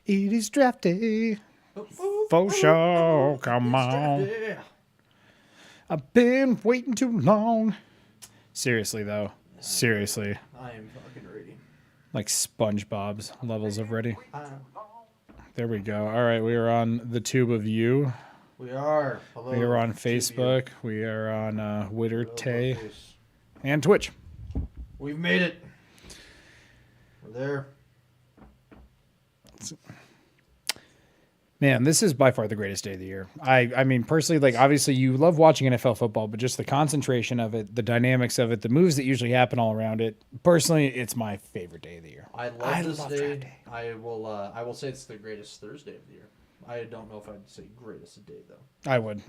It is draft day. For sure. Come on. I've been waiting too long. Seriously, though. Seriously. I am fucking ready. Like SpongeBob's levels of ready. There we go. All right, we are on the tube of you. We are. Hello. We are on to Facebook. We are on you. Witter Hello, Tay face. and Twitch. We've made it. We're there. Man, this is by far the greatest day of the year. I mean, personally, like, obviously you love watching NFL football, but just the concentration of it, the dynamics of it, the moves that usually happen all around it. Personally, it's my favorite day of the year. I love this day. I will say it's the greatest Thursday of the year. I don't know if I'd say greatest day though. I would.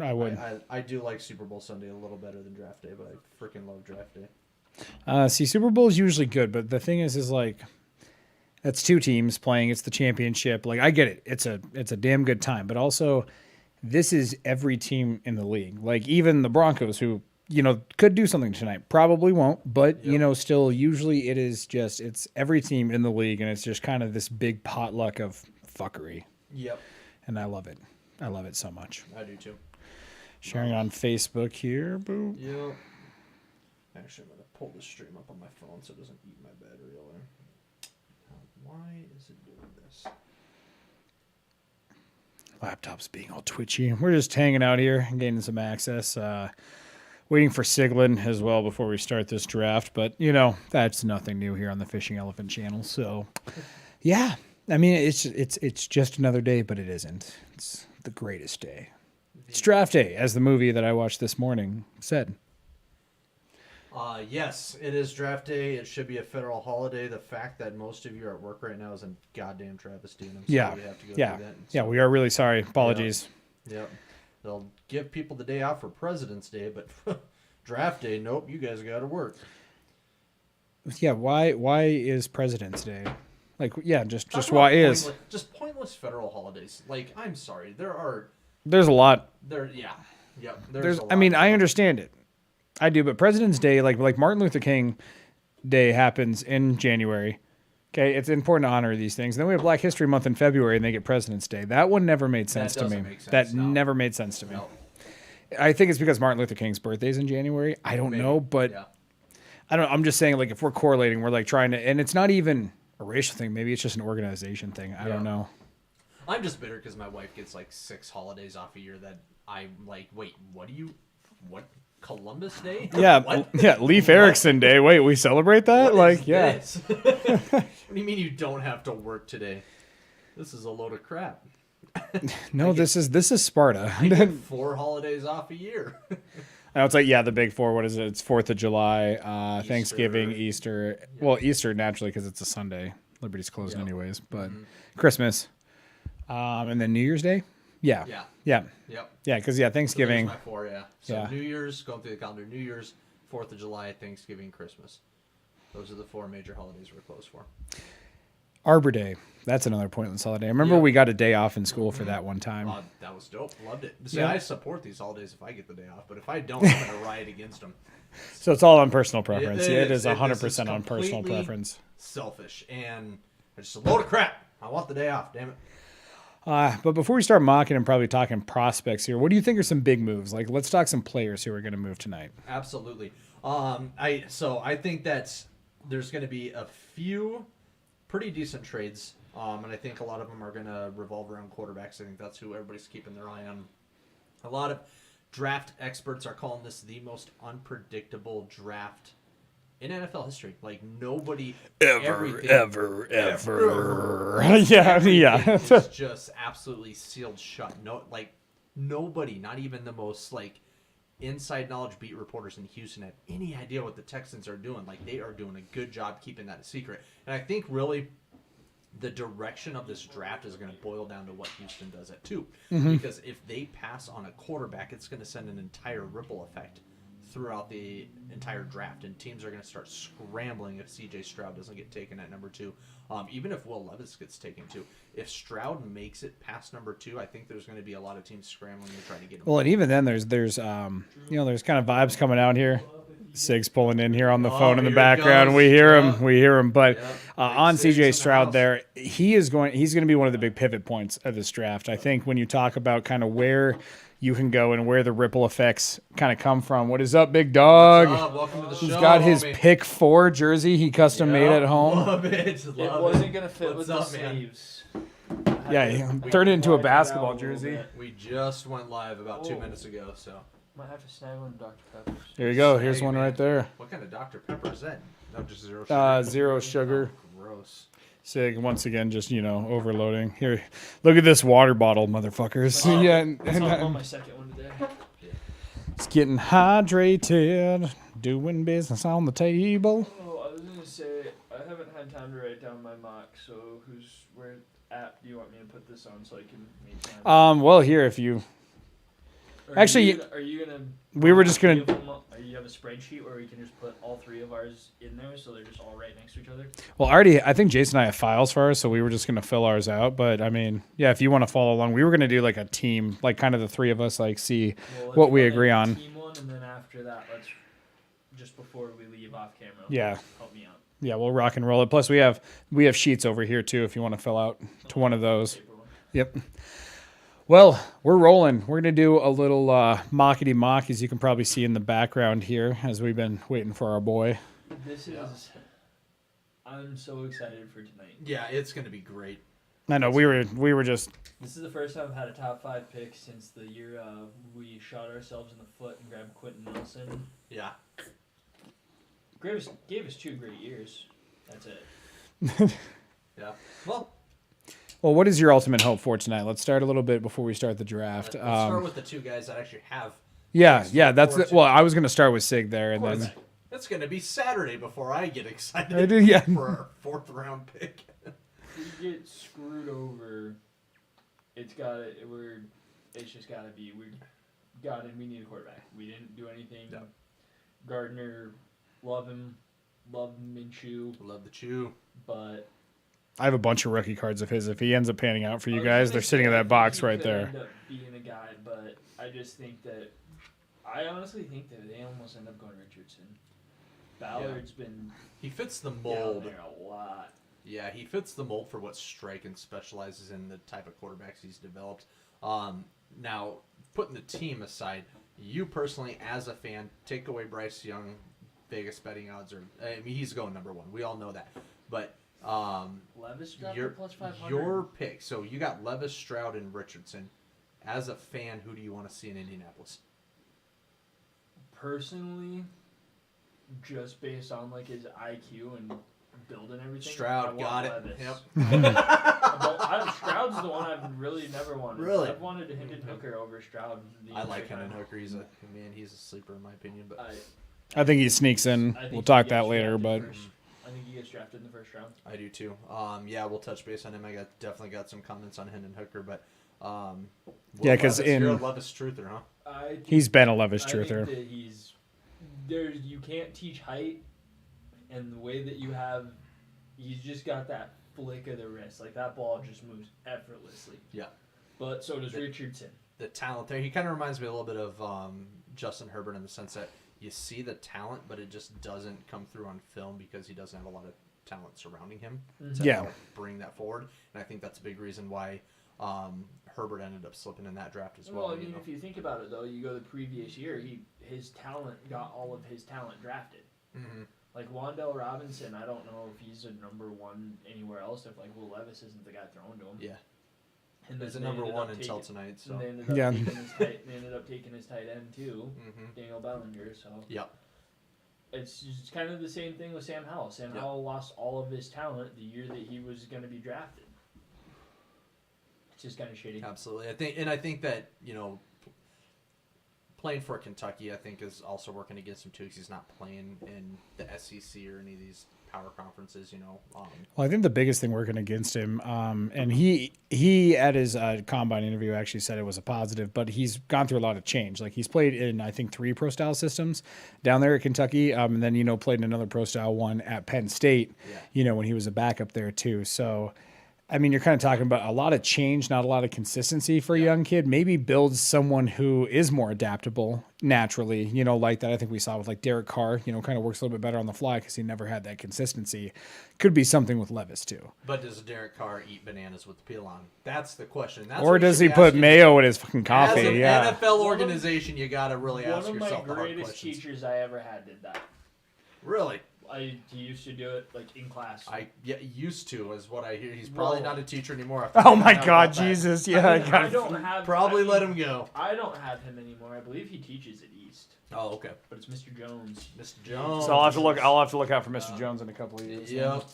I do like Super Bowl Sunday a little better than Draft Day, but I freaking love Draft Day. See, Super Bowl is usually good, but the thing is like, that's two teams playing. It's the championship. Like, I get it. It's a damn good time, but also this is every team in the league. Like, even the Broncos, who, you know, could do something tonight, probably won't, but you know, still usually it's every team in the league, and it's just kind of this big potluck of fuckery. Yep. And I love it. I love it so much. I do too. Sharing on Facebook here. Boo. Yep. Actually, I'm gonna pull the stream up on my phone so it doesn't eat my battery away. Why is it doing this? Laptop's being all twitchy. We're just hanging out here and gaining some access. Waiting for Siglin as well before we start this draft. But, you know, that's nothing new here on the Fishing Elephant channel. So, yeah. I mean, it's just another day, but it isn't. It's the greatest day. It's draft day, as the movie that I watched this morning said. Yes, it is draft day. It should be a federal holiday. The fact that most of you are at work right now is a goddamn travesty. And I'm sorry you have to go through that. Yeah, we are really sorry. Apologies. Yep. They'll give people the day off for President's Day, but draft day, nope, you guys got to work. Yeah, why is President's Day? Like, yeah, just why is? Just pointless federal holidays. Like, I'm sorry, There's a lot. Yep. I mean, I understand it. I do, but President's Day, like Martin Luther King Day happens in January. Okay, it's important to honor these things. And then we have Black History Month in February, and they get President's Day. That one never made sense to me. Never made sense to me. No. I think it's because Martin Luther King's birthday is in January. I don't know, but I don't. I'm just saying, like, if we're correlating, we're like trying to, and it's not even a racial thing. Maybe it's just an organization thing. I don't know. I'm just bitter because my wife gets like 6 holidays off a year that I'm like, wait, what? Columbus Day? Yeah, What? yeah. Leif Erikson Day. Wait, we celebrate that? What is like, yeah. this? What do you mean you don't have to work today? This is a load of crap. No, this is Sparta. I get 4 holidays off a year. I know it's like, yeah, the big four. What is it? It's 4th of July, Thanksgiving, Easter. Yeah. Well, Easter naturally because it's a Sunday. Liberty's closed anyways, but Christmas, and then New Year's Day. Yeah. Yep. Yeah, because Thanksgiving. So my 4, So New Year's, going through the calendar, New Year's, 4th of July, Thanksgiving, Christmas. Those are the 4 major holidays we're closed for. Arbor Day. That's another pointless holiday. I remember we got a day off in school for that one time. That was dope. Loved it. See, I support these holidays if I get the day off, but if I don't, I'm going to riot against them. So it's all on personal preference. It is 100% on personal preference. Selfish, and it's just a load of crap. I want the day off, damn it. But before we start mocking and probably talking prospects here, what do you think are some big moves? Like, let's talk some players who are going to move tonight. Absolutely. I think that there's going to be a few pretty decent trades, and I think a lot of them are going to revolve around quarterbacks. I think that's who everybody's keeping their eye on. A lot of draft experts are calling this the most unpredictable draft in NFL history. Like, nobody ever. is just absolutely sealed shut. No, like, nobody, not even the most like inside knowledge beat reporters in Houston have any idea what the Texans are doing. Like, they are doing a good job keeping that a secret. And I think really the direction of this draft is going to boil down to what Houston does at 2. Because if they pass on a quarterback, it's going to send an entire ripple effect throughout the entire draft, and teams are going to start scrambling if CJ Stroud doesn't get taken at number 2. Even if Will Levis gets taken too, if Stroud makes it past number 2, I think there's going to be a lot of teams scrambling to try to get him. Well, and even then, there's there's kind of vibes coming out here. Sig's pulling in here on the phone in the here it background. goes. We hear Yeah. him. We hear him. But Yeah. on Big Sig's in CJ the Stroud, house. there he's going to be one of the big pivot points of this draft. I think when you talk about kind of where you can go and where the ripple effects kind of come from. What is up, big dog? What's up? Welcome to the He's show. got his homie. pick 4 jersey he custom made Yep, at home. Love it. It Love wasn't it. gonna fit What's with up, the man? sleeves. Yeah, he turned it into a basketball jersey. We just went live about 2 minutes ago, so. Might have to snag one of Dr. Pepper's. Here you go. Here's Hey, one man. right there. What kind of Dr. Pepper is that? No, just zero sugar. Zero sugar. Oh, gross. Sig, once again, just, overloading. Here, look at this water bottle, motherfuckers. Oh, yeah, I'm on my second one today. it's getting hydrated, doing business on the table. Oh, I was gonna say I haven't had time to write down my mock. So where app do you want me to put this on so I can meet time? Well, here, if you, Or actually, are you gonna? we were just gonna- You have a spreadsheet where we can just put all 3 of ours in there, so they're just all right next to each other. well, I think Jason and I have files for ours, so we were just going to fill ours out. But, I mean, yeah, if you want to follow along, we were going to do like a team, like kind of the 3 of us, like see Well, let's what we run agree a on. Team one, and then after that, let's just before we leave off camera. Yeah. Help me out. Yeah, we'll rock and roll it. Plus, we have sheets over here, too, if you want to fill out to one of those. Paper one. Yep. Well, we're rolling. We're going to do a little mockety mock, as you can probably see in the background here, as we've been waiting for our boy. This is. I'm so excited for tonight. Yeah, it's going to be great. I know, we were just, This is the first time I've had a top 5 pick since the year we shot ourselves in the foot and grabbed Quentin Nelson. Yeah. Gave us 2 great years. That's it. Yeah. Well, what is your ultimate hope for tonight? Let's start a little bit before we start the draft. let's start with the 2 guys that actually have. Yeah, Let's yeah, look that's forward to well, I was going to start with Sig there, Of and course, then it's going to be Saturday before I get excited I do, yeah. for our 4th round pick. If we get screwed over, it's just gotta be we need a quarterback. We didn't do anything. Yeah. Gardner, love him, love Minshew, Love the chew. but I have a bunch of rookie cards of his. If he ends up panning out for I you was guys, gonna they're sitting in say, I that think box he right could there. End up being a guy, but I just think that I honestly think that they almost end up going Richardson. Ballard's been He fits the down mold. there a lot. Yeah, he fits the mold for what Stryken specializes in, the type of quarterbacks he's developed. Now, putting the team aside, you personally, as a fan, take away Bryce Young, Vegas betting odds are. I mean, he's going number 1. We all know that. But Levis dropped your to plus 500. your pick. So you got Levis, Stroud, and Richardson. As a fan, who do you want to see in Indianapolis? Personally, just based on like his IQ and build and everything, Stroud, I want got it. Levis. Yep. Stroud's the one I've really never wanted. Really? I've wanted Hendon Hooker over Stroud. I like him. Hendon Hooker. He's a sleeper in my opinion. But I think he sneaks in. I think We'll he talk gets that later, drafted but first. I think he gets drafted in the first round. I do too. Yeah, we'll touch base on him. I definitely got some comments on Hendon Hooker, but Yeah, 'cause you're a in- Levis truther, huh? I think, he's been a Levis I think truther. that you can't teach height, and the way that he's just got that flick of the wrist. Like that ball just moves effortlessly. Yeah. But so does Richardson. The talent there. He kind of reminds me a little bit of Justin Herbert in the sense that you see the talent, but it just doesn't come through on film because he doesn't have a lot of talent surrounding him to Yeah. help bring that forward. And I think that's a big reason why Herbert ended up slipping in that draft as well. Well, I mean, if you think about it, though, you go the previous year, his talent got all of his talent drafted. Mm-hmm. Like Wan'Dale Robinson, I don't know if he's a number 1 anywhere else. If like Will Levis isn't the guy thrown to him. Yeah. And He's a they number ended 1 up until taking- tonight. So. And they ended up Yeah. taking his tight end too, Mm-hmm. Daniel Bellinger. So Yep. it's just kind of the same thing with Sam Howell. Sam Yep. Howell lost all of his talent the year that he was going to be drafted. It's just kind of shitty. Absolutely. I think that, playing for Kentucky, I think, is also working against him too, because he's not playing in the SEC or any of these power conferences. Well, I think the biggest thing working against him, and he at his combine interview actually said it was a positive, but he's gone through a lot of change. Like he's played in I think 3 pro style systems down there at Kentucky, and then played in another pro style one at Penn State. Yeah. When he was a backup there too. So. I mean, you're kind of talking about a lot of change, not a lot of consistency for a young kid. Maybe builds someone who is more adaptable naturally, like that. I think we saw with like Derek Carr, kind of works a little bit better on the fly because he never had that consistency. Could be something with Levis too. But does Derek Carr eat bananas with the peel on? That's the question. That's or what does you he should put ask you. mayo in his fucking As coffee? an Yeah. NFL organization, you got to really ask One of my yourself the hard greatest questions. teachers I ever had did that. Really? He used to do it like in class. Used to is what I hear. He's probably Well- not a teacher anymore. Oh my How God, about that? Jesus! Yeah, I God. don't have. Probably I let mean, him go. I don't have him anymore. I believe he teaches at East, Oh, okay. but it's Mr. Jones. Mr. Jones. So I'll have to look. I'll have to look out for Mr. Jones in a couple of years. Yep.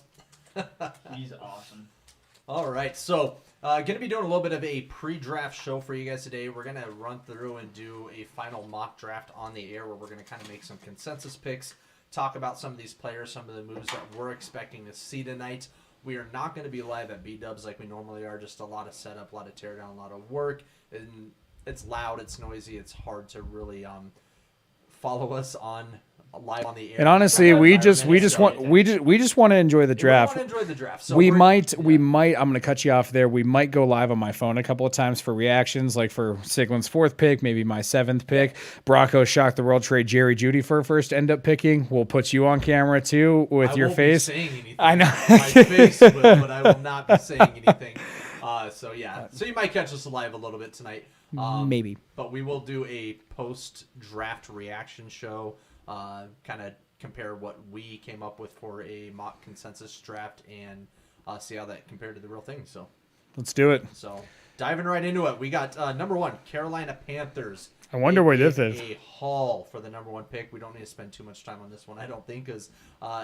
He's awesome. All right, so going to be doing a little bit of a pre-draft show for you guys today. We're going to run through and do a final mock draft on the air where we're going to kind of make some consensus picks, talk about some of these players, some of the moves that we're expecting to see tonight. We are not going to be live at B-Dubs like we normally are, just a lot of setup, a lot of teardown, a lot of work. And it's loud, it's noisy, it's hard to really follow us on live on the air. And honestly, we just want to enjoy the We draft. want to enjoy the draft. So we we're- might. I'm going to cut you off there. We might go live on my phone a couple of times for reactions, like for Siglin's 4th pick, maybe my 7th pick. Broncos shock the world, trade Jerry Jeudy for first, end up picking. We'll put you on camera too with I your won't face. Be saying anything. I know. My face will, but I will not be saying anything. So you might catch us live a little bit tonight. Maybe. But we will do a post-draft reaction show, kind of compare what we came up with for a mock consensus draft and see how that compared to the real thing. So Let's do it. diving right into it, we got number 1, Carolina Panthers. I wonder where this A is. haul for the number 1 pick. We don't need to spend too much time on this one, I don't think, because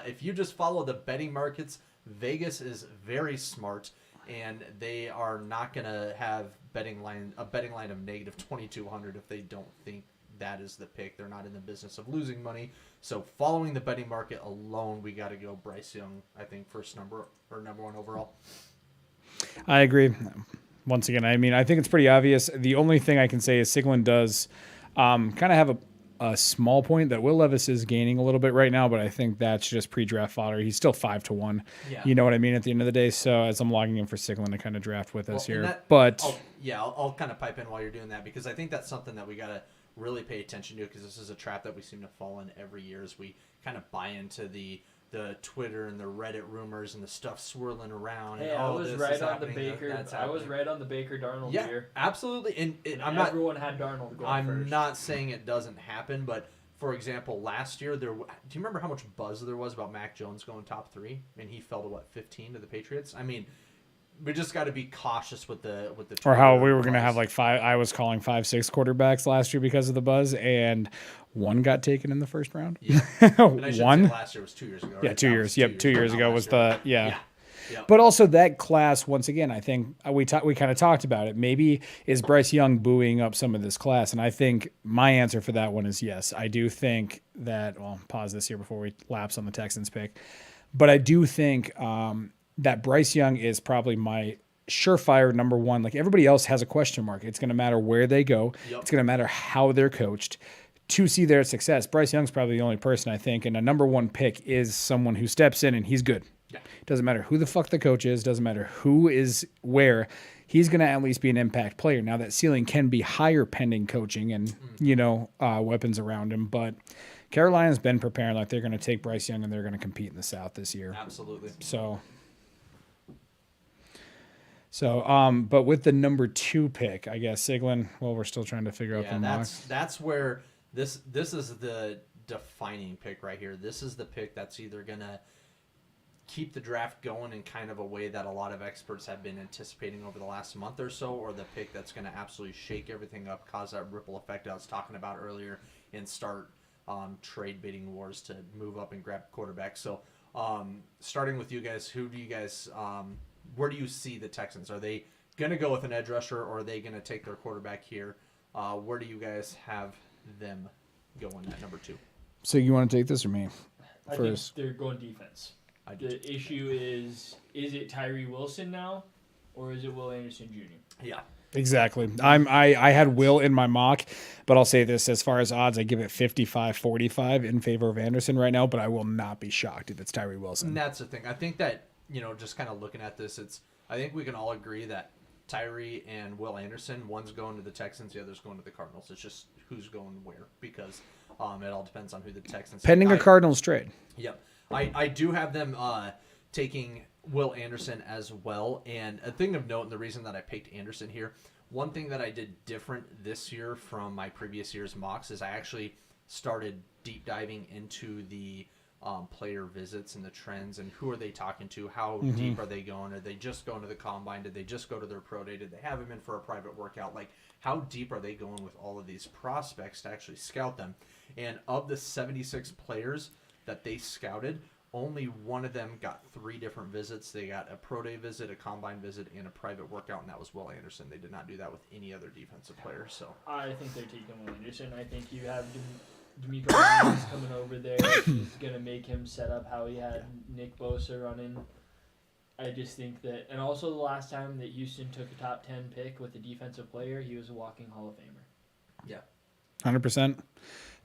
if you just follow the betting markets, Vegas is very smart, and they are not going to have a betting line of negative 2,200 if they don't think that is the pick. They're not in the business of losing money. So following the betting market alone, we got to go Bryce Young, I think, number 1 overall. I agree. Once again, I mean, I think it's pretty obvious. The only thing I can say is Siglin does kind of have a small point that Will Levis is gaining a little bit right now, but I think that's just pre-draft fodder. He's still 5-1. Yeah. You know what I mean? At the end of the day, so as I'm logging in for Siglin to kind of draft with us Well, and here, that- but I'll kind of pipe in while you're doing that, because I think that's something that we got to really pay attention to, because this is a trap that we seem to fall in every year as we kind of buy into the Twitter and the Reddit rumors and the stuff swirling around. Hey, and, I was this right is on the happening, Baker. that's I was happening. right on the Baker Darnold Yeah, here. absolutely. And And I'm not. everyone had Darnold going I'm first. not saying it doesn't happen, but for example, last year do you remember how much buzz there was about Mac Jones going top 3, and he fell to 15 to the Patriots? I mean, we just got to be cautious with the or how Twitter we were going to buzz. have like 5. I was calling 5-6 quarterbacks last year because of the buzz, and one got taken in the first round. Yeah. And I should One. say last year was 2 years ago. Yeah, right? 2 That years. was Yep, 2 years not ago last was year. the yeah. Yeah. But also that class, once again, I think we kind of talked about it. Maybe is Bryce Young buoying up some of this class? And I think my answer for that one is yes. I do think that. Well, pause this here before we lapse on the Texans pick. But I do think that Bryce Young is probably my surefire number 1. Like everybody else has a question mark. It's going to matter where they go. Yep. It's going to matter how they're coached to see their success. Bryce Young's probably the only person I think, and a number 1 pick is someone who steps in and he's good. Yeah. Doesn't matter who the fuck the coach is. Doesn't matter who is where. He's going to at least be an impact player. Now that ceiling can be higher pending coaching and weapons around him. But Carolina's been preparing like they're going to take Bryce Young and they're going to compete in the South this year. Absolutely. But with the number 2 pick, I guess Siglin. Well, we're still trying to figure out the mock. That's where this is the defining pick right here. This is the pick that's either gonna keep the draft going in kind of a way that a lot of experts have been anticipating over the last month or so, or the pick that's going to absolutely shake everything up, cause that ripple effect I was talking about earlier, and start trade bidding wars to move up and grab quarterbacks. So starting with you guys, where do you see the Texans? Are they going to go with an edge rusher, or are they going to take their quarterback here? Where do you guys have them going at number 2? So you want to take this or me? I First. think they're going defense. I do. The issue is it Tyree Wilson now, or is it Will Anderson Jr.? Yeah. Exactly. I had Will in my mock, but I'll say this, as far as odds, I give it 55-45 in favor of Anderson right now, but I will not be shocked if it's Tyree Wilson. And that's the thing. I think that, just kind of looking at this, I think we can all agree that Tyree and Will Anderson, one's going to the Texans, the other's going to the Cardinals. It's just who's going where, because it all depends on who the Texans Pending a Cardinals trade. Yep. I do have them taking Will Anderson as well. And a thing of note, and the reason that I picked Anderson here, one thing that I did different this year from my previous year's mocks is I actually started deep diving into the player visits and the trends and who are they talking to, how deep are they going, are they just going to the combine, did they just go to their pro day, did they have him in for a private workout, like how deep are they going with all of these prospects to actually scout them. And of the 76 players that they scouted, only one of them got 3 different visits. They got a pro day visit, a combine visit, and a private workout, and that was Will Anderson. They did not do that with any other defensive player. So I think they're taking Will Anderson. I think you have D'Amico Ryan's coming over there. He's going to make him set up how he had Nick Bosa running. I just think that, and also the last time that Houston took a top 10 pick with a defensive player, he was a walking Hall of Famer. yeah. 100%.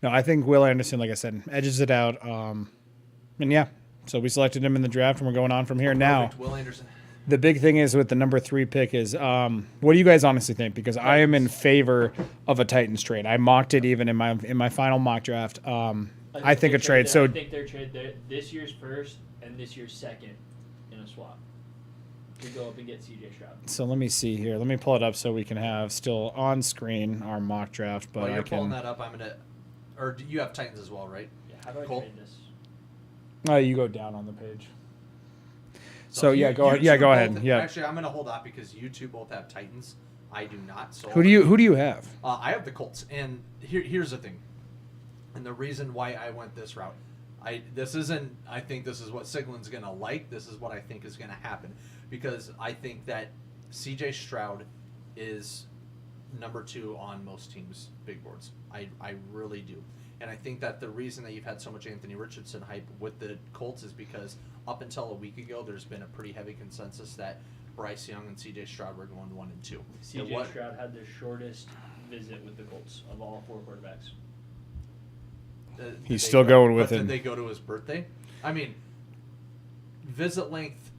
No, I think Will Anderson, like I said, edges it out. And yeah, so we selected him in the draft, and we're going on from here. Now, Perfect. Will Anderson. the big thing is with the number 3 pick is, what do you guys honestly think? Because I am in favor of a Titans trade. I mocked it even in my final mock draft. I think a trade. So I think they're trade this year's first and this year's second in a swap to go up and get C.J. Stroud. So let me see here. Let me pull it up so we can have still on screen our mock draft. But While you're I can. pulling that up, I'm gonna. Or do you have Titans as well, right? Yeah, how do I Cool. trade this? You go down on the page. So yeah, go ahead. you Yeah, two go both- ahead. Yeah. Actually, I'm gonna hold off because you two both have Titans. I do not. So Who do you have? I have the Colts, and here's the thing, and the reason why I went this route. I think this is what Siglin's gonna like. This is what I think is gonna happen, because I think that C.J. Stroud is number 2 on most teams' big boards. I really do. And I think that the reason that you've had so much Anthony Richardson hype with the Colts is because up until a week ago, there's been a pretty heavy consensus that Bryce Young and C.J. Stroud were going 1 and 2. C.J. Stroud had the shortest visit with the Colts of all 4 quarterbacks. Did He's they still go- going with but it. Did they go to his birthday? I mean, visit length.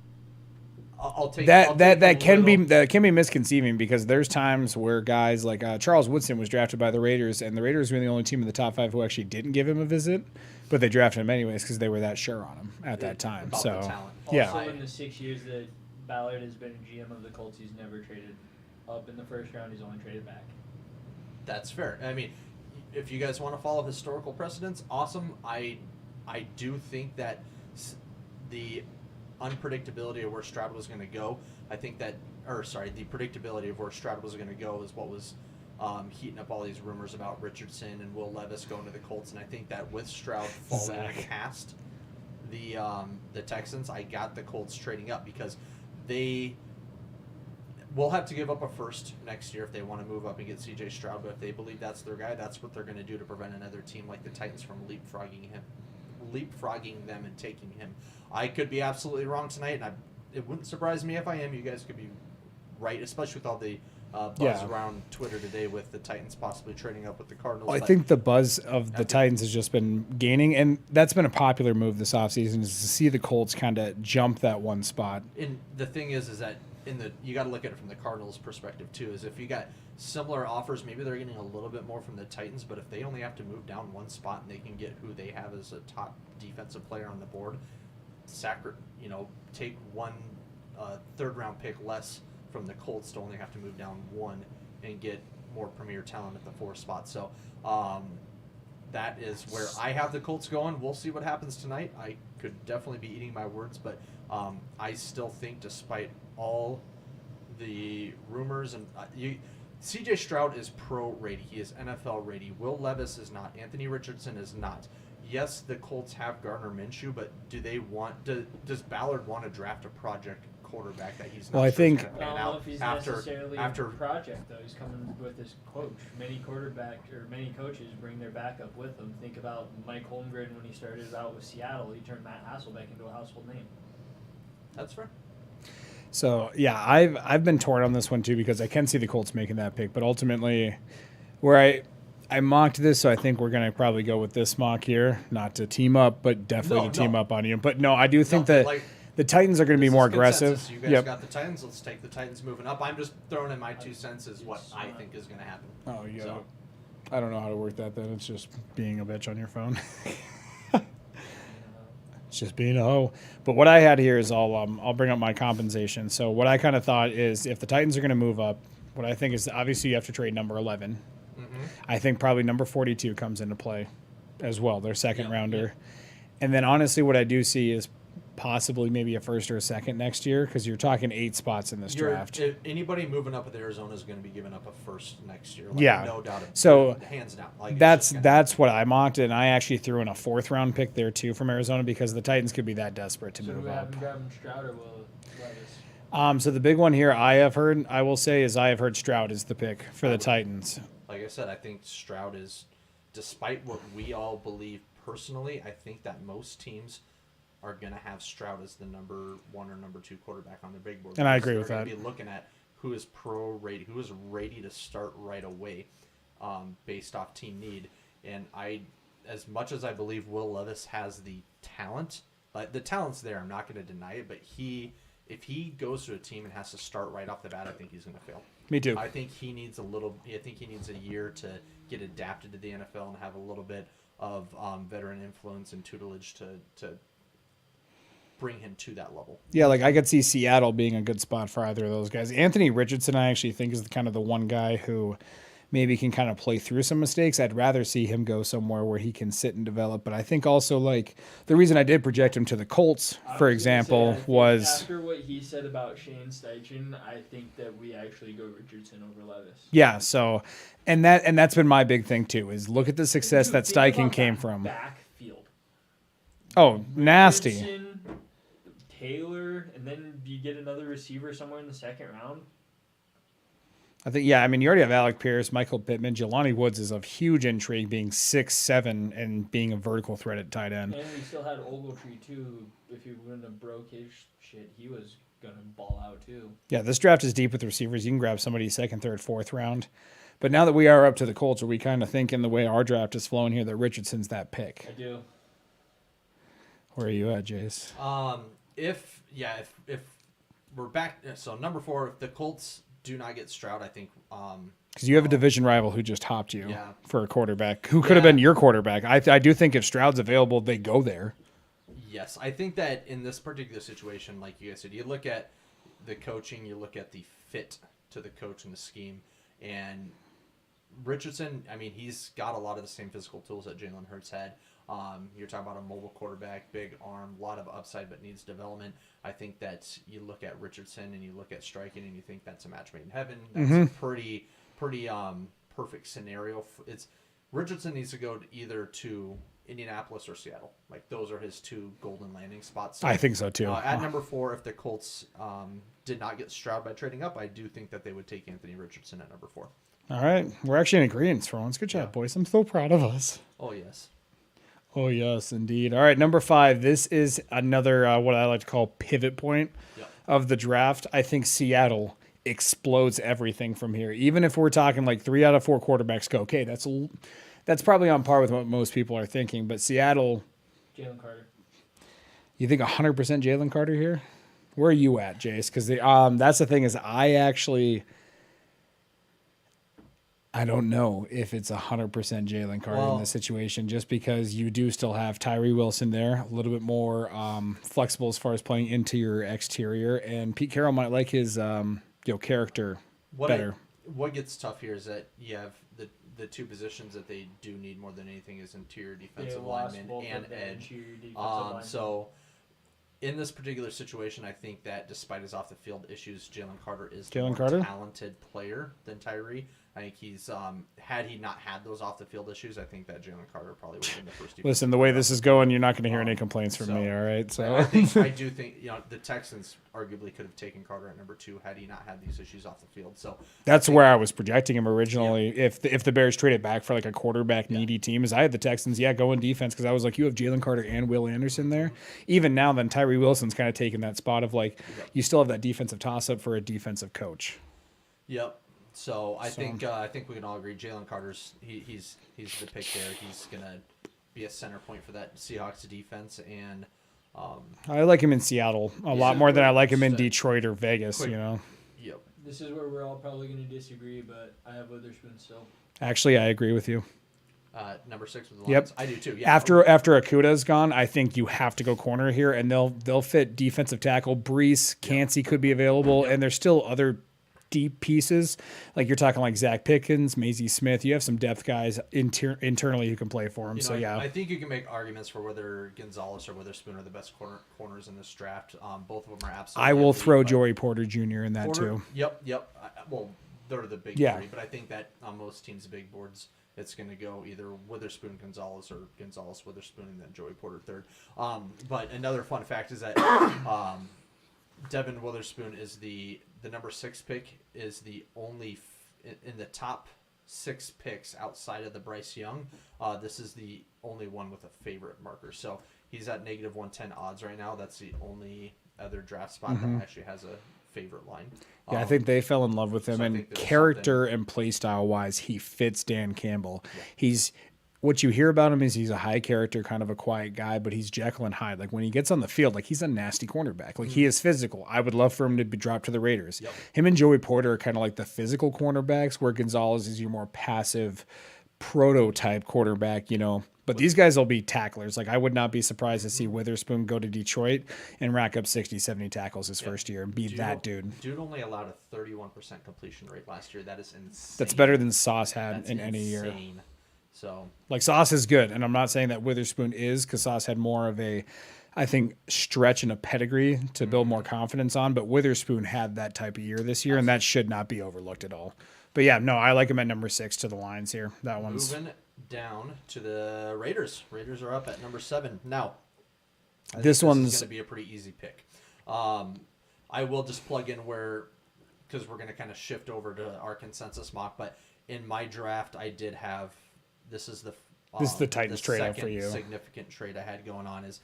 I'll take That a can be little- misconceiving, because there's times where guys like Charles Woodson was drafted by the Raiders, and the Raiders were the only team in the top 5 who actually didn't give him a visit, but they drafted him anyways because they were that sure on him at that time. about So the talent. yeah. Also, in the 6 years that Ballard has been GM of the Colts, he's never traded up in the first round. He's only traded back. That's fair. I mean, if you guys want to follow historical precedents, awesome. I do think that the unpredictability of where Stroud was going to go, the predictability of where Stroud was going to go is what was heating up all these rumors about Richardson and Will Levis going to the Colts. And I think that with Stroud falling Zach. past the Texans, I got the Colts trading up because they will have to give up a first next year if they want to move up and get C.J. Stroud. But if they believe that's their guy, that's what they're going to do to prevent another team like the Titans from leapfrogging them and taking him. I could be absolutely wrong tonight, and it wouldn't surprise me if I am. You guys could be right, especially with all the buzz around Twitter today with the Titans possibly trading up with the Cardinals. I but think the buzz of the Titans has just been gaining, and that's been a popular move this offseason, is to see the Colts kind of jump that one spot. And the thing is that you got to look at it from the Cardinals' perspective too. Is if you got similar offers, maybe they're getting a little bit more from the Titans. But if they only have to move down one spot and they can get who they have as a top defensive player on the board, take one third-round pick less from the Colts to only have to move down one and get more premier talent at the 4th spot. So that is where I have the Colts going. We'll see what happens tonight. I could definitely be eating my words, but I still think, despite all the rumors and C.J. Stroud is pro ready. He is NFL ready. Will Levis is not. Anthony Richardson is not. Yes, the Colts have Gardner Minshew, but does Ballard want to draft a project quarterback that he's not. Well, I sure is think- gonna I pan don't know out if he's after necessarily after a project though. He's coming with his coach. Many coaches bring their backup with them. Think about Mike Holmgren when he started out with Seattle. He turned Matt Hasselbeck into a household name. That's fair. So yeah, I've been torn on this one too because I can see the Colts making that pick, but ultimately, where I mocked this, so I think we're gonna probably go with this mock here, not to team up, but definitely No, to team no. up on you. But no, I do think No, that like, the Titans are gonna be this more is consensus. aggressive. You guys Yep. got the Titans. Let's take the Titans moving up. I'm just throwing in my 2 cents as what I think is going to happen. Oh yeah. So- I don't know how to work that. Then it's just being a bitch on your phone. It's just being a hoe. But what I had here is I'll bring up my compensation. So what I kind of thought is if the Titans are going to move up, what I think is obviously you have to trade number 11. I think probably number 42 comes into play as well, their second rounder. And then honestly, what I do see is possibly maybe a first or a second next year because you're talking 8 spots in this draft. If anybody moving up with Arizona is going to be giving up a first next year. Like, Yeah. no doubt. So, hands down. Like, it's That's just gonna- that's what I mocked, and I actually threw in a 4th round pick there too from Arizona because the Titans could be that desperate to So move we up. haven't grabbed Stroud or Will Levis. So the big one here I have heard Stroud is the pick for the Titans. Like I said, I think Stroud is, despite what we all believe personally, I think that most teams are going to have Stroud as the number 1 or number 2 quarterback on their big board. And I because agree with they're that. gonna be looking at who is pro-ready, who is ready to start right away based off team need. And as much as I believe Will Levis has the talent, like the talent's there, I'm not going to deny it, but if he goes to a team and has to start right off the bat, I think he's going to fail. Me too. I think he needs a year to get adapted to the NFL and have a little bit of veteran influence and tutelage to bring him to that level. Yeah, like I could see Seattle being a good spot for either of those guys. Anthony Richardson, I actually think is kind of the one guy who maybe can kind of play through some mistakes. I'd rather see him go somewhere where he can sit and develop. But I think also like the reason I did project him to the Colts, for example, I think was after what he said about Shane Steichen, I think that we actually go Richardson over Levis. yeah. So, and that's been my big thing too. Is look at the success Dude, that think Steichen about came that from. Backfield. Oh, nasty. Richardson, Taylor, and then you get another receiver somewhere in the second round. I think, yeah, I mean, you already have Alec Pierce, Michael Pittman. Jelani Woods is of huge intrigue, being 6'7" and being a vertical threat at tight end. And we still had Ogletree, too. If he wouldn't have broke his shit, he was going to ball out, too. Yeah, this draft is deep with receivers. You can grab somebody 2nd, 3rd, 4th round. But now that we are up to the Colts, are we kind of thinking the way our draft is flowing here that Richardson's that pick? I do. Where are you at, Jace? If we're back, so number 4, if the Colts do not get Stroud, I think Because you have a division rival who just hopped you Yeah. for a quarterback who could have been your quarterback. I do think if Stroud's available, they go there. yes, I think that in this particular situation, like you guys said, you look at the coaching, you look at the fit to the coach and the scheme, and Richardson, I mean, he's got a lot of the same physical tools that Jalen Hurts had. You're talking about a mobile quarterback, big arm, a lot of upside, but needs development. I think that you look at Richardson and you look at striking and you think that's a match made in heaven. That's a pretty perfect scenario. Richardson needs to go either to Indianapolis or Seattle. Like those are his 2 golden landing spots. So, I think so too. at number 4, if the Colts did not get Stroud by trading up, I do think that they would take Anthony Richardson at number 4. All right. We're actually in agreement for once. Good job, boys. I'm so proud of us. Oh yes. Oh, yes, indeed. All right, number 5. This is another, what I like to call pivot point of the draft. I think Seattle explodes everything from here. Even if we're talking like 3 out of 4 quarterbacks go, okay, that's probably on par with what most people are thinking. But Seattle, Jalen Carter. you think 100% Jalen Carter here? Where are you at, Jace? Because that's the thing is I don't know if it's 100% Jalen Carter in this situation, just because you do still have Tyree Wilson there, a little bit more flexible as far as playing interior, exterior, and Pete Carroll might like his character better. What gets tough here is that you have the 2 positions that they do need more than anything is interior defensive lineman and edge. So in this particular situation, I think that despite his off the field issues, Jalen Carter is the more talented player than Tyree. I think he's had he not had those off the field issues, I think that Jalen Carter probably would have been the first. Listen, the way this is going, you're not going to hear any complaints from me. All right, so I do think the Texans arguably could have taken Carter at number 2 had he not had these issues off the field. So that's where I was projecting him originally. Yeah. If the Bears traded back for like a quarterback needy team, as I had the Texans, go in defense because I was like, you have Jalen Carter and Will Anderson there. Even now, then Tyree Wilson's kind of taken that spot of like you still have that defensive toss up for a defensive coach. Yep. So I think we can all agree Jalen Carter's he's the pick there. He's gonna be a center point for that Seahawks defense, and I like him in Seattle a lot more than I like him in Detroit or Vegas. Yep. This is where we're all probably going to disagree, but I have Witherspoon still. Actually, I agree with you. Number 6 with the Lions. Yep. I do too. Yeah. After Akuda's gone, I think you have to go corner here, and they'll fit defensive tackle. Brees, Cansey could be available, and there's still other deep pieces. Like you're talking like Zach Pickens, Maisie Smith. You have some depth guys internally who can play for him. I think you can make arguments for whether Gonzalez or Witherspoon are the best corners in this draft. Both of them are absolutely. I will throw Joey Porter Jr. in that too. Yep. Well, they're the big 3, but I think that on most teams' big boards, it's going to go either Witherspoon, Gonzalez, or Gonzalez, Witherspoon, and then Joey Porter third. But another fun fact is that Devin Witherspoon is the number 6 pick, is the only in the top 6 picks outside of the Bryce Young. This is the only one with a favorite marker. So he's at negative 110 odds right now. That's the only other draft spot that actually has a favorite line. Yeah, I think they fell in love with him, and character and play style wise, he fits Dan Campbell. Yeah. What you hear about him is he's a high character, kind of a quiet guy, but he's Jekyll and Hyde. Like when he gets on the field, like he's a nasty cornerback. Like he is physical. I would love for him to be dropped to the Raiders. Yep. Him and Joey Porter are kind of like the physical cornerbacks, where Gonzalez is your more passive prototype quarterback, But these guys will be tacklers. Like I would not be surprised to see Witherspoon go to Detroit and rack up 60, 70 tackles his first year and be that dude. Dude only allowed a 31% completion rate last year. That is insane. That's better than Sauce had in any year. So like Sauce is good, and I'm not saying that Witherspoon is, because Sauce had more of a, I think, stretch and a pedigree to build more confidence on. But Witherspoon had that type of year this year, and that should not be overlooked at all. But yeah, no, I like him at number 6 to the Lions here. That one's moving down to the Raiders. Raiders are up at number 7 now. This one's going to be a pretty easy pick. I will just plug in because we're going to kind of shift over to our consensus mock. But in my draft, I did have. This is the Titans trade up for you. Significant trade I had going on is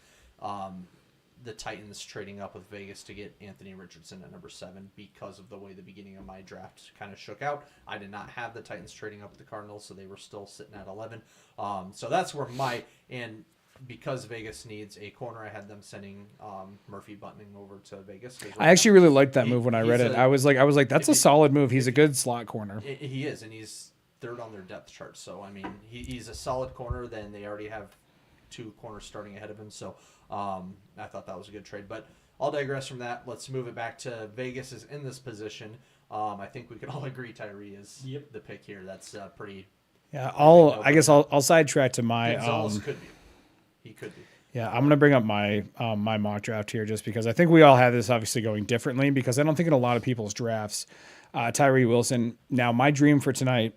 the Titans trading up with Vegas to get Anthony Richardson at number 7 because of the way the beginning of my draft kind of shook out. I did not have the Titans trading up with the Cardinals, so they were still sitting at 11. So that's where and because Vegas needs a corner, I had them sending Murphy Bunting over to Vegas. I actually really liked that move when I read it. I was like, that's a solid move. He's a good slot corner. He is, and he's third on their depth chart. So, I mean, he's a solid corner. Then they already have 2 corners starting ahead of him. So, I thought that was a good trade. But I'll digress from that. Let's move it back to Vegas is in this position. I think we can all agree Tyree is the pick here. That's pretty. Yeah, I'll sidetrack to my. Gonzalez could be. He could be. Yeah, I'm going to bring up my my mock draft here just because I think we all have this obviously going differently, because I don't think in a lot of people's drafts, Tyree Wilson. Now, my dream for tonight,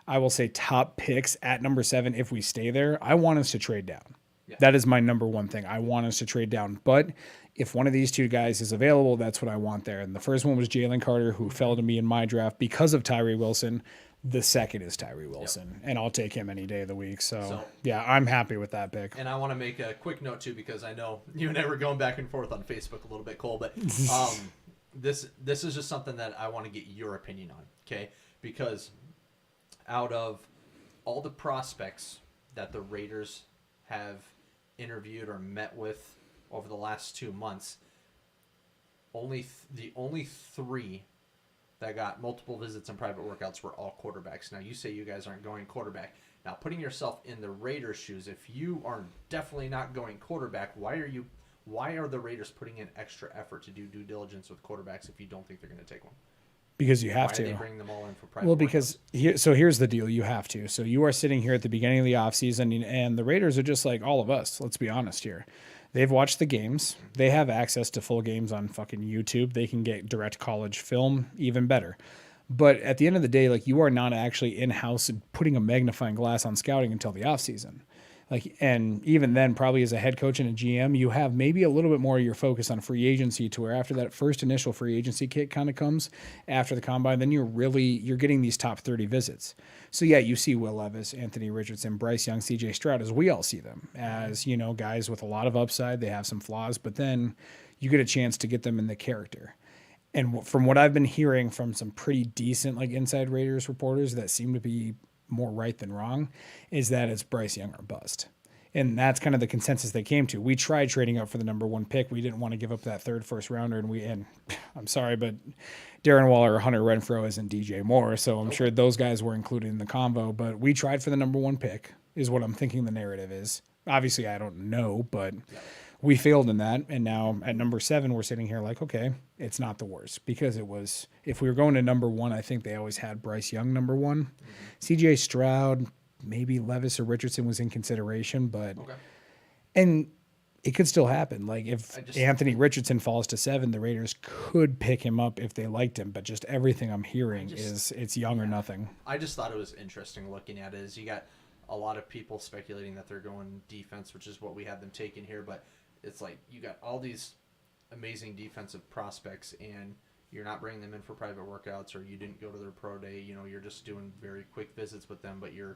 I will say top picks at number 7 if we stay there. I want us to trade down. Yeah. That is my number one thing. I want us to trade down. But if one of these 2 guys is available, that's what I want there. And the first one was Jalen Carter, who fell to me in my draft because of Tyree Wilson. The second is Tyree Wilson, and I'll take him any day of the week. So, yeah, I'm happy with that pick. And I want to make a quick note, too, because I know you and I were going back and forth on Facebook a little bit, Cole. But this is just something that I want to get your opinion on, okay? Because out of all the prospects that the Raiders have interviewed or met with over the last 2 months, the only 3 that got multiple visits and private workouts were all quarterbacks. Now, you say you guys aren't going quarterback. Now, putting yourself in the Raiders' shoes, if you are definitely not going quarterback, why are the Raiders putting in extra effort to do due diligence with quarterbacks if you don't think they're going to take one? Because you have to. Why are they bringing them all in for private Well, because here's the deal. You have to. So you are sitting here at the beginning of the offseason, and the Raiders are just like all of us. Let's be honest here. They've watched the games. They have access to full games on fucking YouTube. They can get direct college film, even better. But at the end of the day, like you are not actually in house and putting a magnifying glass on scouting until the offseason. Like, and even then, probably as a head coach and a GM, you have maybe a little bit more of your focus on free agency to where after that first initial free agency kit kind of comes after the combine, then you're getting these top 30 visits. So yeah, you see Will Levis, Anthony Richardson, Bryce Young, CJ Stroud, as we all see them as, guys with a lot of upside. They have some flaws, but then you get a chance to get them in the character. And from what I've been hearing from some pretty decent like inside Raiders reporters that seem to be more right than wrong, is that it's Bryce Young or bust. And that's kind of the consensus they came to. We tried trading up for the number 1 pick. We didn't want to give up that third first rounder. And I'm sorry, but Darren Waller, Hunter Renfrow isn't DJ Moore. So I'm sure those guys were included in the convo, but we tried for the number 1 pick is what I'm thinking the narrative is. Obviously I don't know, but we failed in that. And now at number 7, we're sitting here like, okay, it's not the worst because it was, if we were going to number 1, I think they always had Bryce Young number 1. CJ Stroud, maybe Levis or Richardson was in consideration, but, and it could still happen. Like if Anthony Richardson falls to 7, the Raiders could pick him up if they liked him, but just everything I'm hearing is it's Young or nothing. I just thought it was interesting looking at it is you got a lot of people speculating that they're going defense, which is what we had them taking here, but it's like you got all these amazing defensive prospects and you're not bringing them in for private workouts or you didn't go to their pro day. You're just doing very quick visits with them, but you're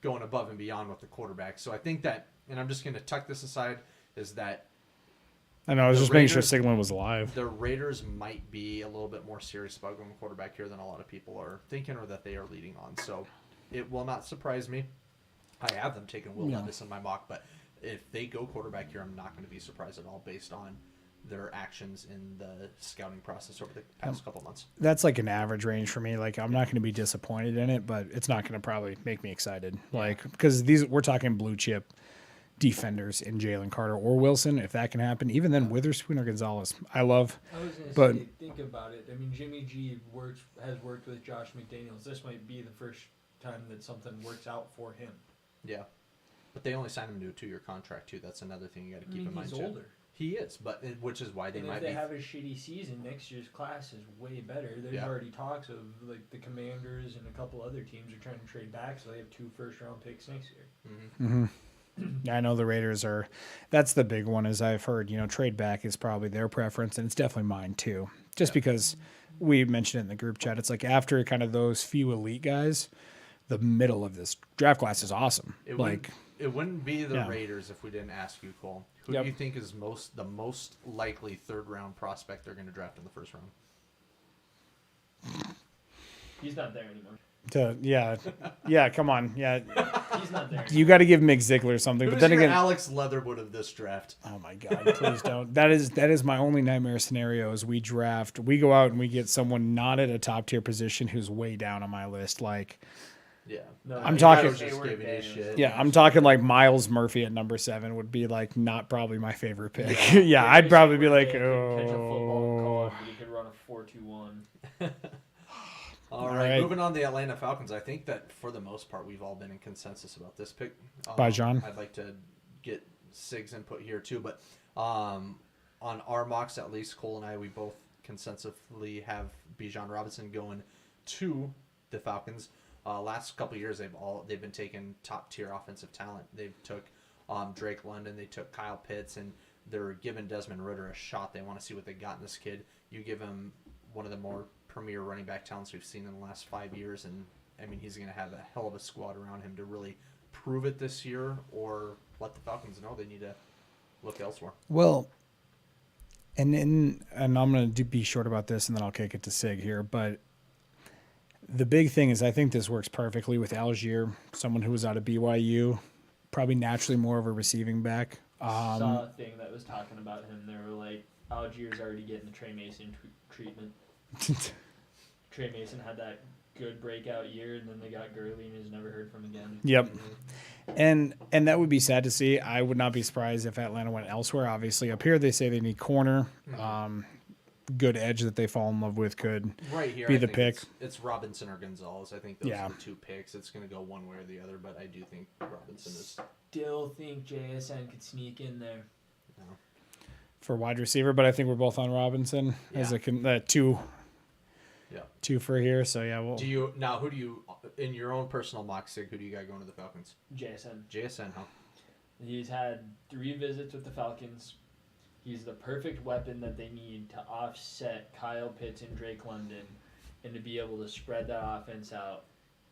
going above and beyond with the quarterback. So I think that, and I'm just going to tuck this aside, is that I know, I was just making sure Sigmund was alive. the Raiders might be a little bit more serious about going quarterback here than a lot of people are thinking or that they are leading on. So it will not surprise me. I have them taking Will Levis in my mock, but if they go quarterback here, I'm not going to be surprised at all based on their actions in the scouting process over the past couple months. That's like an average range for me. Like I'm not going to be disappointed in it, but it's not going to probably make me excited. Like because we're talking blue chip defenders in Jalen Carter or Wilson. If that can happen, even then Witherspoon or Gonzalez, I love. I was going to say, think about it. I mean, Jimmy G has worked with Josh McDaniels. This might be the first time that something works out for him. Yeah. But they only signed him to a 2-year contract too. That's another thing you got to keep in mind he's too. older. He is, but which is why they and might if they be. have a shitty season, next year's class is way better. There's already talks of like the Commanders and a couple other teams are trying to trade back, so they have 2 first-round picks next year. I know the Raiders are. That's the big one, as I've heard. Trade back is probably their preference, and it's definitely mine too. Just because we mentioned it in the group chat, it's like after kind of those few elite guys, the middle of this draft class is awesome. It wouldn't be the Raiders if we didn't ask you, Cole. Who do you think is the most likely 3rd-round prospect they're going to draft in the first round? He's not there anymore. Come on, He's not there. You got to give Mick Ziegler something. Who's but then your again, Alex Leatherwood of this draft? Oh my God, please don't. That is my only nightmare scenario is we go out and we get someone not at a top tier position who's way down on my list. Like, No, I'm talking. Just giving you shit. Yeah, I'm talking like Miles Murphy at number 7 would be like not probably my favorite pick. Yeah, I'd I'd probably be like, catch a football in oh. college, but he could run a 4.21. All right, moving on to the Atlanta Falcons. I think that for the most part, we've all been in consensus about this pick. By John. I'd like to get Sig's input here too, but on our mocks, at least Cole and I, we both consensusly have Bijan Robinson going to the Falcons. Last couple of years, they've been taking top tier offensive talent. They've took Drake London, they took Kyle Pitts, and they're giving Desmond Ridder a shot. They want to see what they got in this kid. You give him one of the more premier running back talents we've seen in the last 5 years, and I mean he's going to have a hell of a squad around him to really prove it this year, or let the Falcons know they need to look elsewhere. Well, and I'm going to be short about this, and then I'll kick it to Sig here, but the big thing is I think this works perfectly with Algier, someone who was out of BYU, probably naturally more of a receiving back. Saw a thing that was talking about him. They were like, Algier's already getting the Trey Mason treatment. Trey Mason had that good breakout year, and then they got Gurley, and he's never heard from again. Yep. And that would be sad to see. I would not be surprised if Atlanta went elsewhere. Obviously, up here they say they need corner. Good edge that they fall in love with could right here, be I the think pick. It's Robinson or Gonzalez. I think those are the 2 picks. It's going to go one way or the other, but I do think Robinson is. Still think JSN could sneak in there. No. For wide receiver, but I think we're both on Robinson as a 2. Yeah. 2 for here. So yeah, well, Who do you in your own personal mock sig? Who do you got going to the Falcons? JSN. JSN, huh? He's had 3 visits with the Falcons. He's the perfect weapon that they need to offset Kyle Pitts and Drake London, and to be able to spread that offense out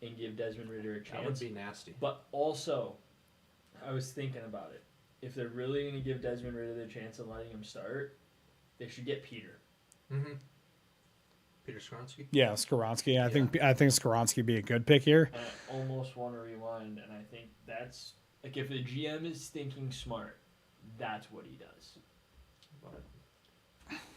and give Desmond Ridder a chance. That would be nasty. But also, I was thinking about it. If they're really going to give Desmond Ridder the chance of letting him start, they should get Peter. Mm-hmm. Peter Skoronski? yeah, Skoronski. I think Skoronski would be a good pick here. And I almost want to rewind, and I think that's like if the GM is thinking smart, that's what he does. But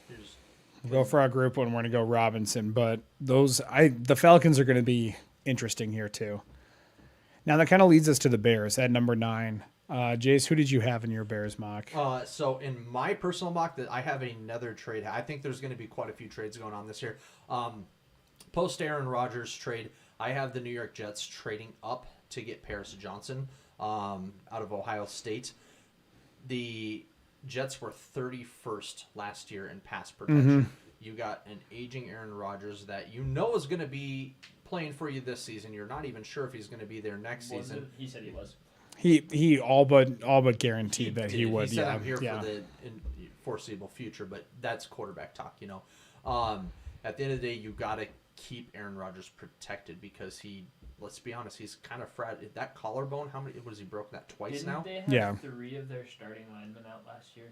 here's We'll go for our group one. We're going to go Robinson, but the Falcons are going to be interesting here too. Now that kind of leads us to the Bears at number 9. Jace, who did you have in your Bears mock? So in my personal mock, that I have another trade. I think there's going to be quite a few trades going on this year. Post Aaron Rodgers trade, I have the New York Jets trading up to get Paris Johnson out of Ohio State. The Jets were 31st last year in pass protection. You got an aging Aaron Rodgers that you know is going to be playing for you this season. You're not even sure if he's going to be there next season. He said he was. He all but guaranteed that he would. He said, yeah, I'm here yeah. for the foreseeable future, but that's quarterback talk, you know. At the end of the day, you got to keep Aaron Rodgers protected because let's be honest, he's kind of fragile. That collarbone, how many was he broken that twice Didn't now? they have Yeah. 3 of their starting linemen out last year?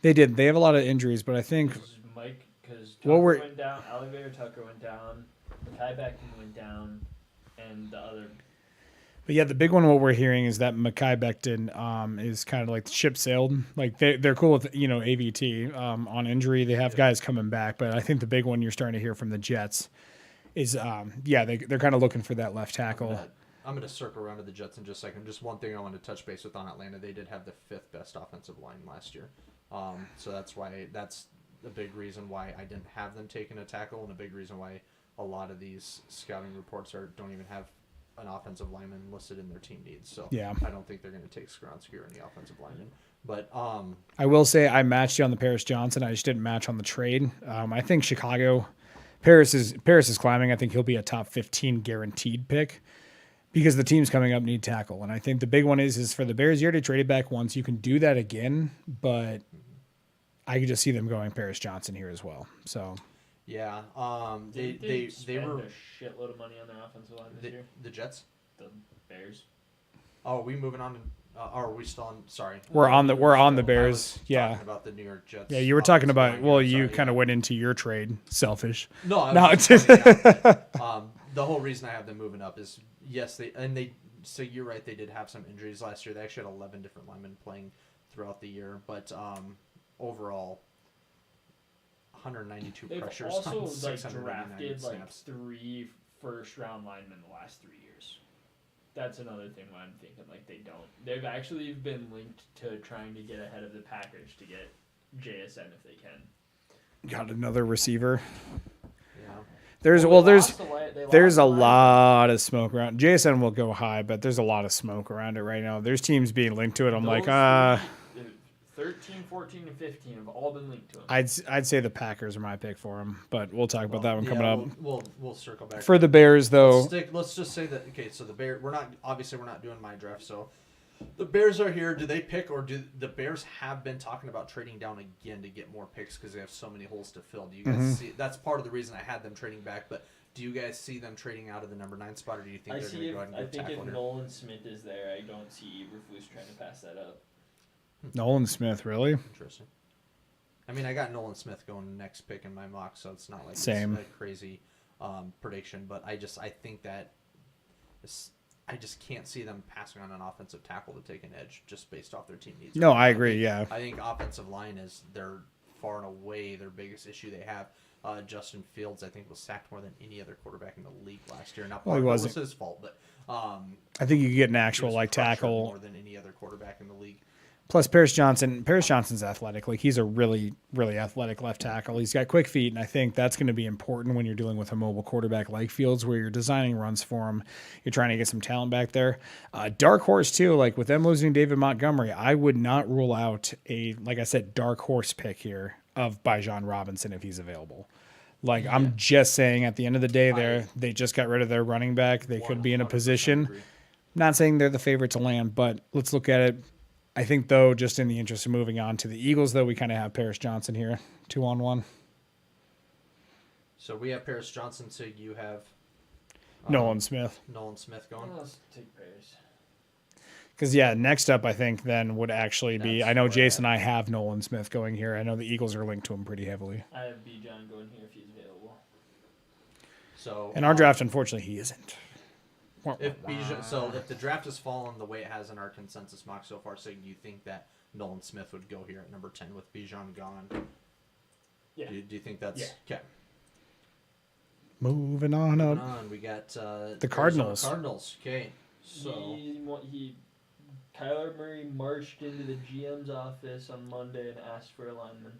They did. They have a lot of injuries, but I think Because What Tucker were- went down, Oliver Tucker went down, Mekhi Becton went down, and the other. But yeah, the big one, what we're hearing is that Mekhi Becton is kind of like the ship sailed. Like they're cool with, AVT on injury. They have guys coming back, but I think the big one you're starting to hear from the Jets is, they're kind of looking for that left tackle. I'm going to circle around to the Jets in just a second. Just one thing I want to touch base with on Atlanta. They did have the 5th best offensive line last year. So that's a big reason why I didn't have them taking a tackle, and a big reason why a lot of these scouting reports don't even have an offensive lineman listed in their team needs. So Yeah. I don't think they're going to take Skoronski or any offensive lineman. But I will say I matched you on the Paris Johnson. I just didn't match on the trade. I think Chicago, Paris is climbing. I think he'll be a top 15 guaranteed pick because the teams coming up need tackle. And I think the big one is for the Bears, you already traded back once. You can do that again, but I could just see them going Paris Johnson here as well. So yeah, They they were a shitload of money on their offensive line this year. the Jets. The Bears. Oh, are we moving on? Are we still on? Sorry, we're on the I Bears. was Yeah. talking about the New York Jets. Yeah, you were talking offensive about, line well, here. you Sorry, kind of yeah. went into your trade. Selfish. No, I No, was it's just pointing out that, the whole reason I have them moving up is yes, so you're right, they did have some injuries last year. They actually had 11 different linemen playing throughout the year, but overall 192 They've pressures also on like 699 drafted like snaps. 3 first-round linemen the last 3 years. That's another thing why I'm thinking like they don't. They've actually been linked to trying to get ahead of the Packers to get JSN if they can. Got another receiver. Yeah. There's Well, they there's lost a a line. lot of smoke around. JSN will go high, but there's a lot of smoke around it right now. There's teams being linked to it. I'm like, Those 13, 14, and 15 have all been linked to him. I'd say the Packers are my pick for him, but we'll talk about that one coming up. We'll circle back For the Bears, though, Let's just say that. Okay, so the Bears. We're not doing my draft. So the Bears are here. Do they pick, or do the Bears have been talking about trading down again to get more picks because they have so many holes to fill? Do you guys see? That's part of the reason I had them trading back. But do you guys see them trading out of the number 9 spot, or do you think I they're going see. to go ahead and I get think tackle if here? Nolan Smith is there, I don't see Eberflus trying to pass that up. Nolan Smith, really? Interesting. I mean, I got Nolan Smith going next pick in my mock, so it's not like Same. it's a crazy prediction. But I think that I just can't see them passing on an offensive tackle to take an edge just based off their team needs. No, I agree. Yeah, I think offensive line is far and away their biggest issue they have. Justin Fields, I think, was sacked more than any other quarterback in the league last year. Now, Well, he part of it wasn't. was his fault, but I think you could get an he actual was like pressured tackle. more than any other quarterback in the league. Plus, Paris Johnson's athletic. Like he's a really, really athletic left tackle. He's got quick feet, and I think that's going to be important when you're dealing with a mobile quarterback like Fields, where you're designing runs for him. You're trying to get some talent back there. Dark horse too. Like with them losing David Montgomery, I would not rule out like I said, dark horse pick here of Bijan Robinson if he's available. Like, Yeah. I'm just saying at the end of the day there, they just got rid of their running back. They could be in a 100% position. agree. Not saying they're the favorite to land, but let's look at it. I think, though, just in the interest of moving on to the Eagles, though, we kind of have Paris Johnson here, 2-on-1. So we have Paris Johnson. So you have Nolan Smith. Nolan Smith going. Let's take Paris. Because, yeah, next up, I think, then would actually be, That's I know where Jason and I have Nolan Smith going here. I know the Eagles are linked to him pretty heavily. I have Bijan going here if he's available. So In our draft, unfortunately, he isn't. if the draft has fallen the way it has in our consensus mock so far, so you think that Nolan Smith would go here at number 10 with Bijan gone? Yeah. Do you think that's Yeah. okay? Moving on up. Moving on, we got The Cardinals. Cardinals. Okay. So Kyler Murray marched into the GM's office on Monday and asked for a lineman.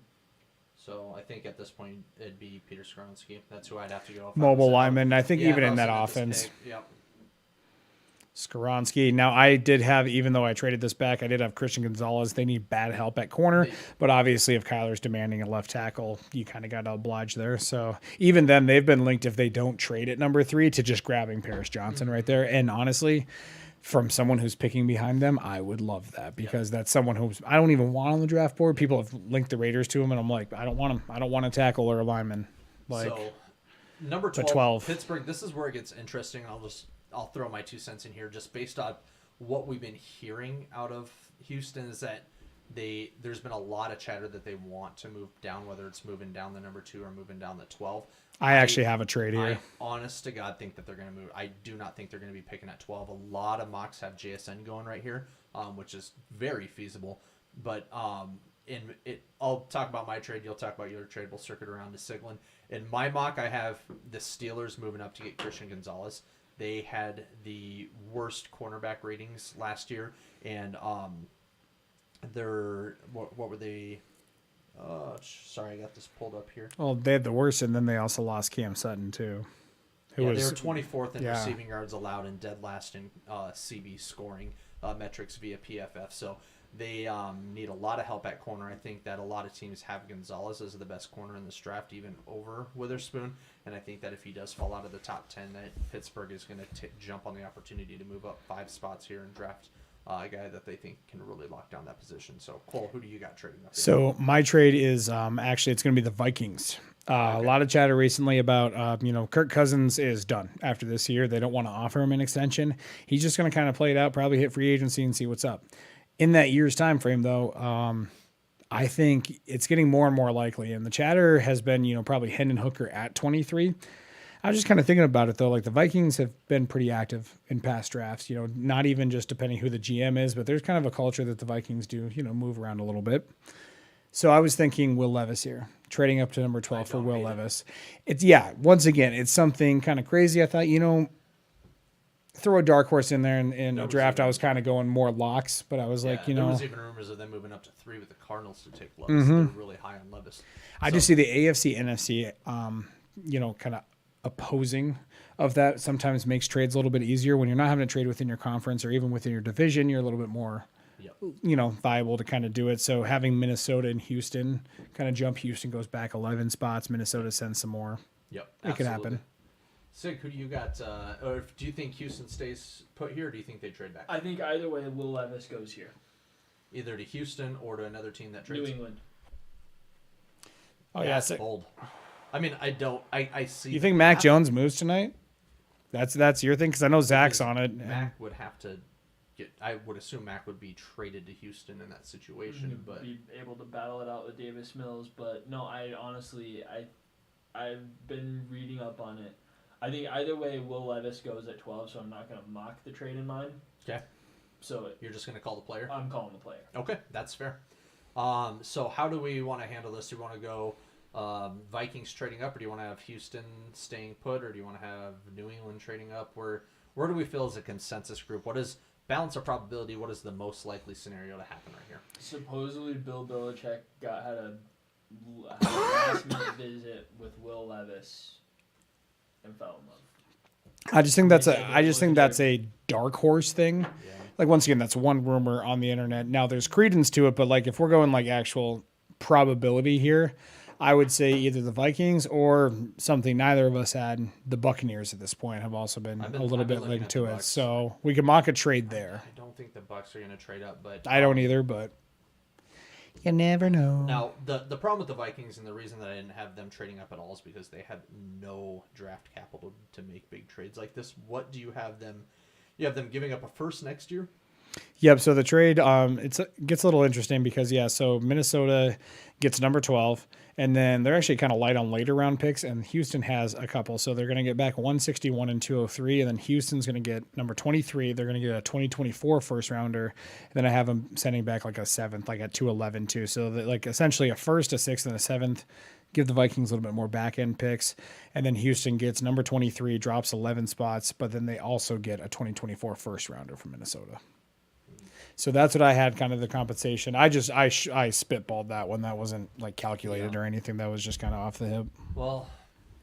So I think at this point it'd be Peter Skoronski. That's who I'd have to go. if I Mobile was lineman. I think yeah, even if I in was that at this offense. pick, Yep. Skoronski. Now, I did have, even though I traded this back, I did have Christian Gonzalez. They need bad help at corner. But obviously, if Kyler's demanding a left tackle, you kind of got to oblige there. So even then, they've been linked, if they don't trade at number 3, to just grabbing Paris Johnson right there. And honestly, from someone who's picking behind them, I would love that because that's someone who's I don't even want on the draft board. People have linked the Raiders to him, and I'm like, I don't want him. I don't want a tackle or a lineman. Like, So number but 12, 12. Pittsburgh. This is where it gets interesting. I'll throw my 2 cents in here just based on what we've been hearing out of Houston is that there's been a lot of chatter that they want to move down, whether it's moving down the number 2 or moving down the 12. I actually have a trade I here. honest to God think that they're going to move. I do not think they're going to be picking at 12. A lot of mocks have JSN going right here, which is very feasible. But I'll talk about my trade. You'll talk about your trade. We'll circuit around to Siglin. In my mock, I have the Steelers moving up to get Christian Gonzalez. They had the worst cornerback ratings last year, and what were they? Sorry, I got this pulled up here. Well, they had the worst, and then they also lost Cam Sutton, too. They were 24th in yeah. receiving yards allowed and dead last in CB scoring metrics via PFF. So they need a lot of help at corner. I think that a lot of teams have Gonzalez as the best corner in this draft, even over Witherspoon. And I think that if he does fall out of the top 10, that Pittsburgh is going to jump on the opportunity to move up 5 spots here and draft a guy that they think can really lock down that position. So, Cole, who do you got trading up here? So my trade is actually it's going to be the Vikings. A lot of chatter recently about Kirk Cousins is done after this year. They don't want to offer him an extension. He's just going to kind of play it out, probably hit free agency and see what's up. In that year's time frame, though, I think it's getting more and more likely. And the chatter has been, probably Hendon Hooker at 23. I was just kind of thinking about it, though. Like, the Vikings have been pretty active in past drafts, not even just depending who the GM is, but there's kind of a culture that the Vikings do, move around a little bit. So I was thinking Will Levis here, trading up to number 12 for Will Levis. Once again, it's something kind of crazy. I thought, throw a dark horse in there in a draft. I was kind of going more locks, but I was like, there was even rumors of them moving up to 3 with the Cardinals to take Levis. Mm-hmm. They're really high on Levis. I just see the AFC, NFC, kind of opposing of that sometimes makes trades a little bit easier when you're not having to trade within your conference or even within your division. You're a little bit more, viable to kind of do it. So having Minnesota and Houston kind of jump, Houston goes back 11 spots. Minnesota sends some more. Yep, It could happen. Sig, who do you got? Or do you think Houston stays put here, or do you think they trade back? I think either way, Will Levis goes here. Either to Houston or to another team that trades. New England. Oh, That's bold. I mean, I see. You think Mac Jones moves tonight? That's your thing? Because I know Zach's on it. Mac would have to get. I would assume Mac would be traded to Houston in that situation, but be able to battle it out with Davis Mills. But no, I've been reading up on it. I think either way, Will Levis goes at 12, so I'm not going to mock the trade in mine. okay, So you're just gonna call the player. I'm calling the player. Okay, that's fair. So how do we want to handle this? Do we want to go Vikings trading up, or do you want to have Houston staying put, or do you want to have New England trading up? Where do we feel as a consensus group? What is balance of probability? What is the most likely scenario to happen right here? Supposedly, Bill Belichick had a last-minute visit with Will Levis and fell in love. I just think that's a dark horse thing. Yeah. Like, once again, that's one rumor on the internet. Now there's credence to it, but like if we're going like actual probability here, I would say either the Vikings or something neither of us had. The Buccaneers at this point have also been I've a been little bit looking linked at to the it. Bucks. So we could mock a trade there. I don't think the Bucks are going to trade up, but I don't either, but you never know. Now, the problem with the Vikings and the reason that I didn't have them trading up at all is because they have no draft capital to make big trades like this. What do you have them? You have them giving up a first next year? Yep. So the trade, gets a little interesting because so Minnesota gets number 12, and then they're actually kind of light on later round picks, and Houston has a couple. So they're going to get back 161 and 203, and then Houston's going to get number 23. They're going to get a 2024 first rounder, and then I have them sending back like a seventh, like at 211 too. So that, like essentially a first, a sixth, and a seventh. Give the Vikings a little bit more back end picks, and then Houston gets number 23, drops 11 spots, but then they also get a 2024 first rounder from Minnesota. So that's what I had, kind of the compensation. I spitballed that one. That wasn't like calculated or anything. That was just kind of off the hip. Well,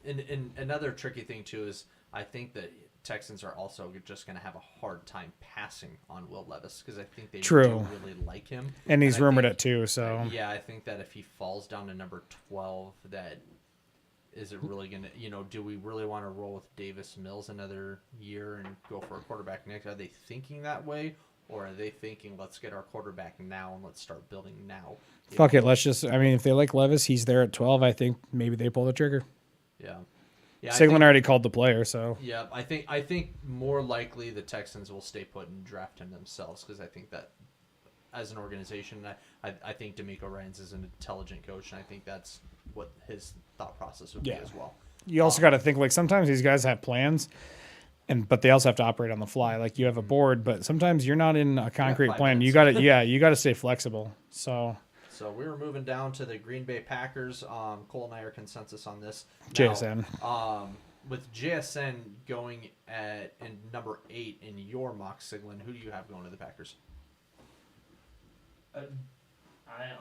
and another tricky thing too is I think that Texans are also just going to have a hard time passing on Will Levis because I think they do really like him. And he's rumored it too. So yeah, I think that if he falls down to number 12, that is it really going to, do we really want to roll with Davis Mills another year and go for a quarterback next? Are they thinking that way? Or are they thinking, let's get our quarterback now and let's start building now? Fuck it. Let's just, if they like Levis, he's there at 12. I think maybe they pull the trigger. Yeah. Sigmund already called the player, so. Yeah, I think more likely the Texans will stay put and draft him themselves because I think that as an organization, I think DeMeco Ryans is an intelligent coach, and I think that's what his thought process would be as well. You also got to think, like, sometimes these guys have plans, but they also have to operate on the fly. Like, you have a board, but sometimes you're not in a concrete plan. You got to, you got to stay flexible. So we were moving down to the Green Bay Packers. Cole and I are consensus on this. Now, JSN. With JSN going in number 8 in your mock, Siglin, who do you have going to the Packers? I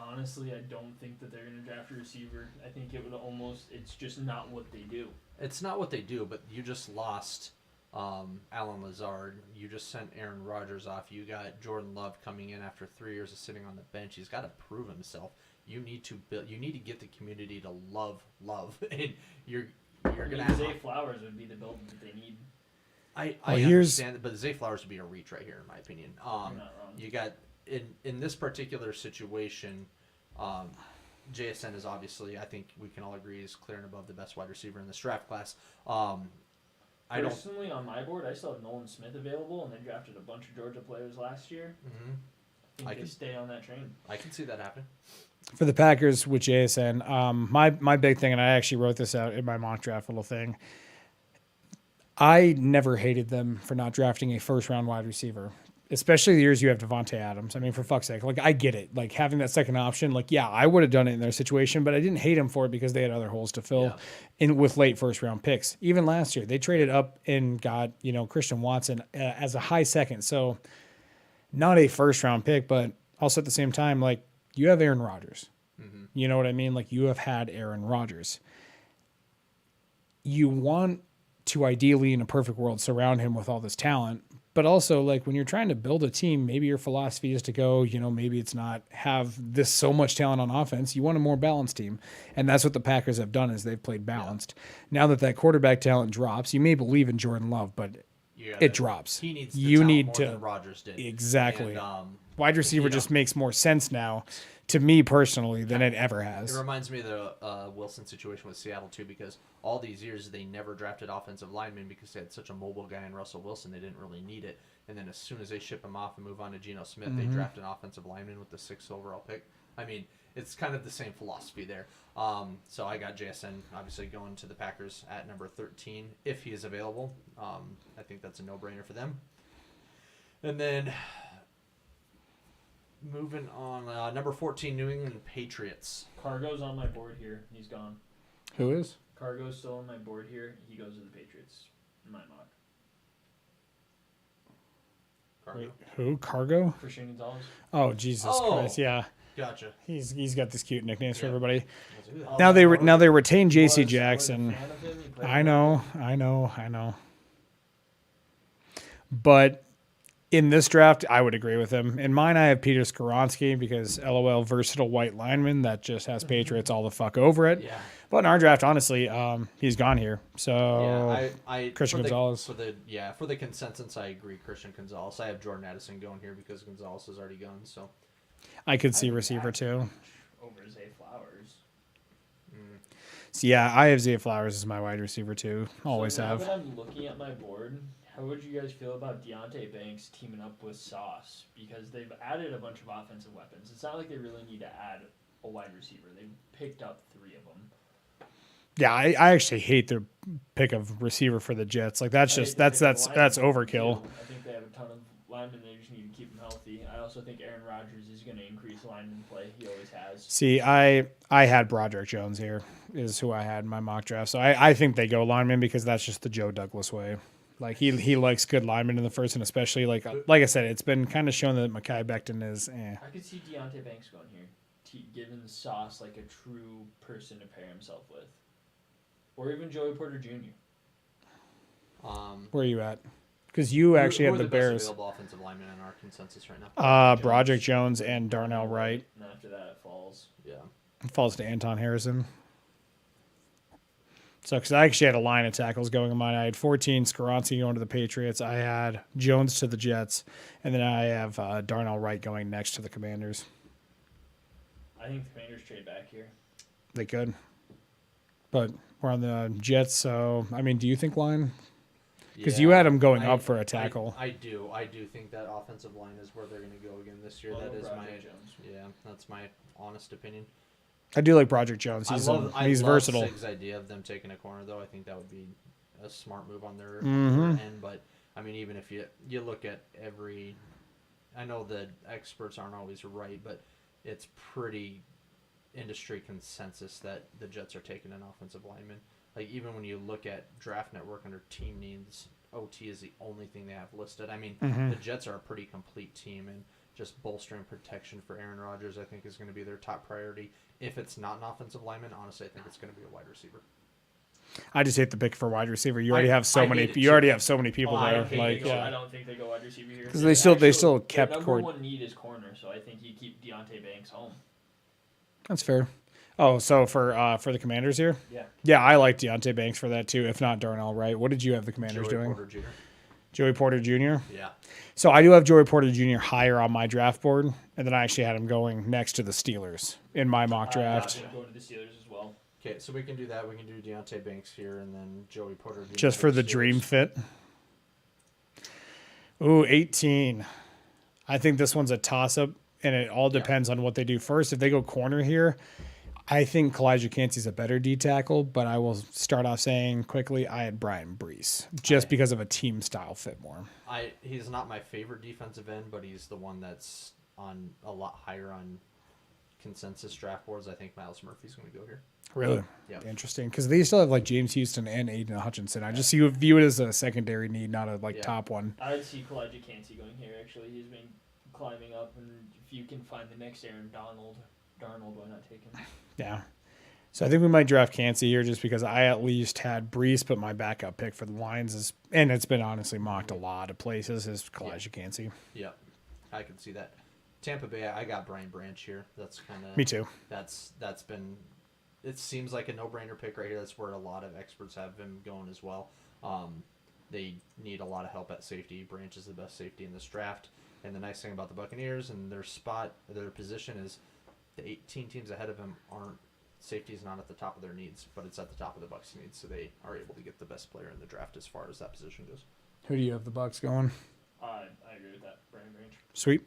honestly don't think that they're going to draft a receiver. I think it's just not what they do. It's not what they do, but you just lost Alan Lazard. You just sent Aaron Rodgers off. You got Jordan Love coming in after 3 years of sitting on the bench. He's got to prove himself. You need to build. You need to get the community to love, and you're going to. Zay Flowers would be the build that they need. I understand, but Zay Flowers would be a reach right here, in my opinion. You're not wrong. You got in this particular situation. JSN is obviously, I think we can all agree, is clear and above the best wide receiver in this draft class. Personally, on my board, I still have Nolan Smith available, and they drafted a bunch of Georgia players last year. Mm-hmm. I think they stay on that train. I can see that happen. For the Packers with JSN, my big thing, and I actually wrote this out in my mock draft little thing, I never hated them for not drafting a first-round wide receiver. Especially the years you have Devontae Adams. I mean, for fuck's sake, like, I get it. Like, having that second option, like, yeah, I would have done it in their situation, but I didn't hate them for it because they had other holes to fill with late first-round picks. Even last year, they traded up and got, Christian Watson as a high second. So, not a first-round pick, but also at the same time, like, you have Aaron Rodgers. Mm-hmm. You know what I mean? Like, you have had Aaron Rodgers. You want to ideally, in a perfect world, surround him with all this talent. But also, like, when you're trying to build a team, maybe your philosophy is to go, maybe it's not have this so much talent on offense. You want a more balanced team. And that's what the Packers have done is they've played balanced. Yeah. Now that quarterback talent drops, you may believe in Jordan Love, but it drops. He needs the talent more than Rodgers did. Exactly. And, wide receiver just makes more sense now, to me personally, than it ever has. It reminds me of the Wilson situation with Seattle, too, because all these years they never drafted offensive linemen because they had such a mobile guy in Russell Wilson. They didn't really need it. And then as soon as they ship him off and move on to Geno Smith, they draft an offensive lineman with the 6th overall pick. I mean, it's kind of the same philosophy there. So I got JSN obviously going to the Packers at number 13 if he is available. I think that's a no-brainer for them. And then moving on, number 14, New England Patriots. Cargo's on my board here. He's gone. Who is? Cargo's still on my board here. He goes to the Patriots in my mock. Cargo. Wait, who? Cargo? Christian Gonzalez. Oh, Jesus Christ! Yeah, gotcha. He's got this cute nicknames for everybody. Oh, Now they retain J.C. Jackson. I know. But In this draft, I would agree with him. In mine, I have Peter Skoronski because LOL versatile white lineman that just has Patriots all the fuck over it. Yeah. But in our draft, honestly, he's gone here. So I Christian Gonzalez. For the consensus, I agree. Christian Gonzalez. I have Jordan Addison going here because Gonzalez has already gone. So I could see receiver too. Over Zay Flowers. So yeah, I have Zay Flowers as my wide receiver too. Always so now have. that I'm looking at my board, how would you guys feel about Deontay Banks teaming up with Sauce? Because they've added a bunch of offensive weapons. It's not like they really need to add a wide receiver. They've picked up 3 of them. Yeah, I actually hate their pick of receiver for the Jets. Like that's just that's overkill. I think they have a ton of linemen. They just need to keep them healthy. I also think Aaron Rodgers is going to increase lineman play. He always has. See, I had Broderick Jones here is who I had in my mock draft. So I think they go lineman because that's just the Joe Douglas way. Like he likes good linemen in the first, and especially like I said, it's been kind of shown that Mekhi Becton is. I could see Deontay Banks going here, giving Sauce like a true person to pair himself with, or even Joey Porter Jr. Where are you at? Because you actually who have are the best Bears. available offensive linemen in our consensus right now. Broderick Jones and Darnell Wright. And after that, it falls. Yeah. Falls to Anton Harrison. So, because I actually had a line of tackles going in mine. I had 14, Skoronski going to the Patriots. I had Jones to the Jets. And then I have Darnell Wright going next to the Commanders. I think the Commanders trade back here. They could. But we're on the Jets, so, I mean, do you think line? Because you had them going up for a tackle. I do think that offensive line is where they're going to go again this year. Well, That is Broderick Jones. that's my honest opinion. I do like Broderick Jones. He's I love versatile. Sig's idea of them taking a corner, though. I think that would be a smart move on their Mhm. end. But I mean, even if you look at every, I know the experts aren't always right, but it's pretty industry consensus that the Jets are taking an offensive lineman. Like even when you look at Draft Network under team needs, OT is the only thing they have listed. I mean, Mhm. the Jets are a pretty complete team, and just bolstering protection for Aaron Rodgers, I think, is going to be their top priority. If it's not an offensive lineman, honestly, I think it's going to be a wide receiver. I just hate the pick for wide receiver. You already have so I many. hate it You too. already have so many people I there. don't think Like, they go, I yeah, don't think they go wide receiver here 'Cause they still kept their number Cord- one need is corner, so I think you keep Deontay Banks home. that's fair. Oh, so for the Commanders here, Yeah. yeah, I like Deontay Banks for that too. If not Darnell Wright, what did you have the Commanders Joey doing? Porter Jr. Joey Porter Jr. Yeah. So I do have Joey Porter Jr. higher on my draft board, and then I actually had him going next to the Steelers in my mock draft, I'm going to the Steelers as well. Okay, so we can do that. We can do Deontay Banks here, and then Joey Porter Jr. just for the Steelers. dream fit. Ooh, 18. I think this one's a toss-up, and it all depends on what they do first. If they go corner here, I think Kalijah Cansey's a better D tackle, but I will start off saying quickly I had Brian Brees just because of a team style fit more. He's not my favorite defensive end, but he's the one that's on a lot higher on consensus draft boards. I think Miles Murphy's going to go here. Really? Yep. Interesting. Because they still have like James Houston and Aiden Hutchinson. I just view it as a secondary need, not a top one. I would see Kalijah Cansey going here, actually. He's been climbing up, and if you can find the next Aaron Darnold, why not take him? Yeah. So I think we might draft Cansey here just because I at least had Brees, but my backup pick for the Lions is, and it's been honestly mocked a lot of places, is Kalijah Cansey. Yep, I can see that. Tampa Bay, I got Brian Branch here. That's kind of Me too. That's been. It seems like a no-brainer pick right here. That's where a lot of experts have him going as well. They need a lot of help at safety. Branch is the best safety in this draft. And the nice thing about the Buccaneers and their position is the 18 teams ahead of him aren't. Safety is not at the top of their needs, but it's at the top of the Bucs' needs, so they are able to get the best player in the draft as far as that position goes. Who do you have the Bucks going? I agree with that, Brian Branch. Sweet.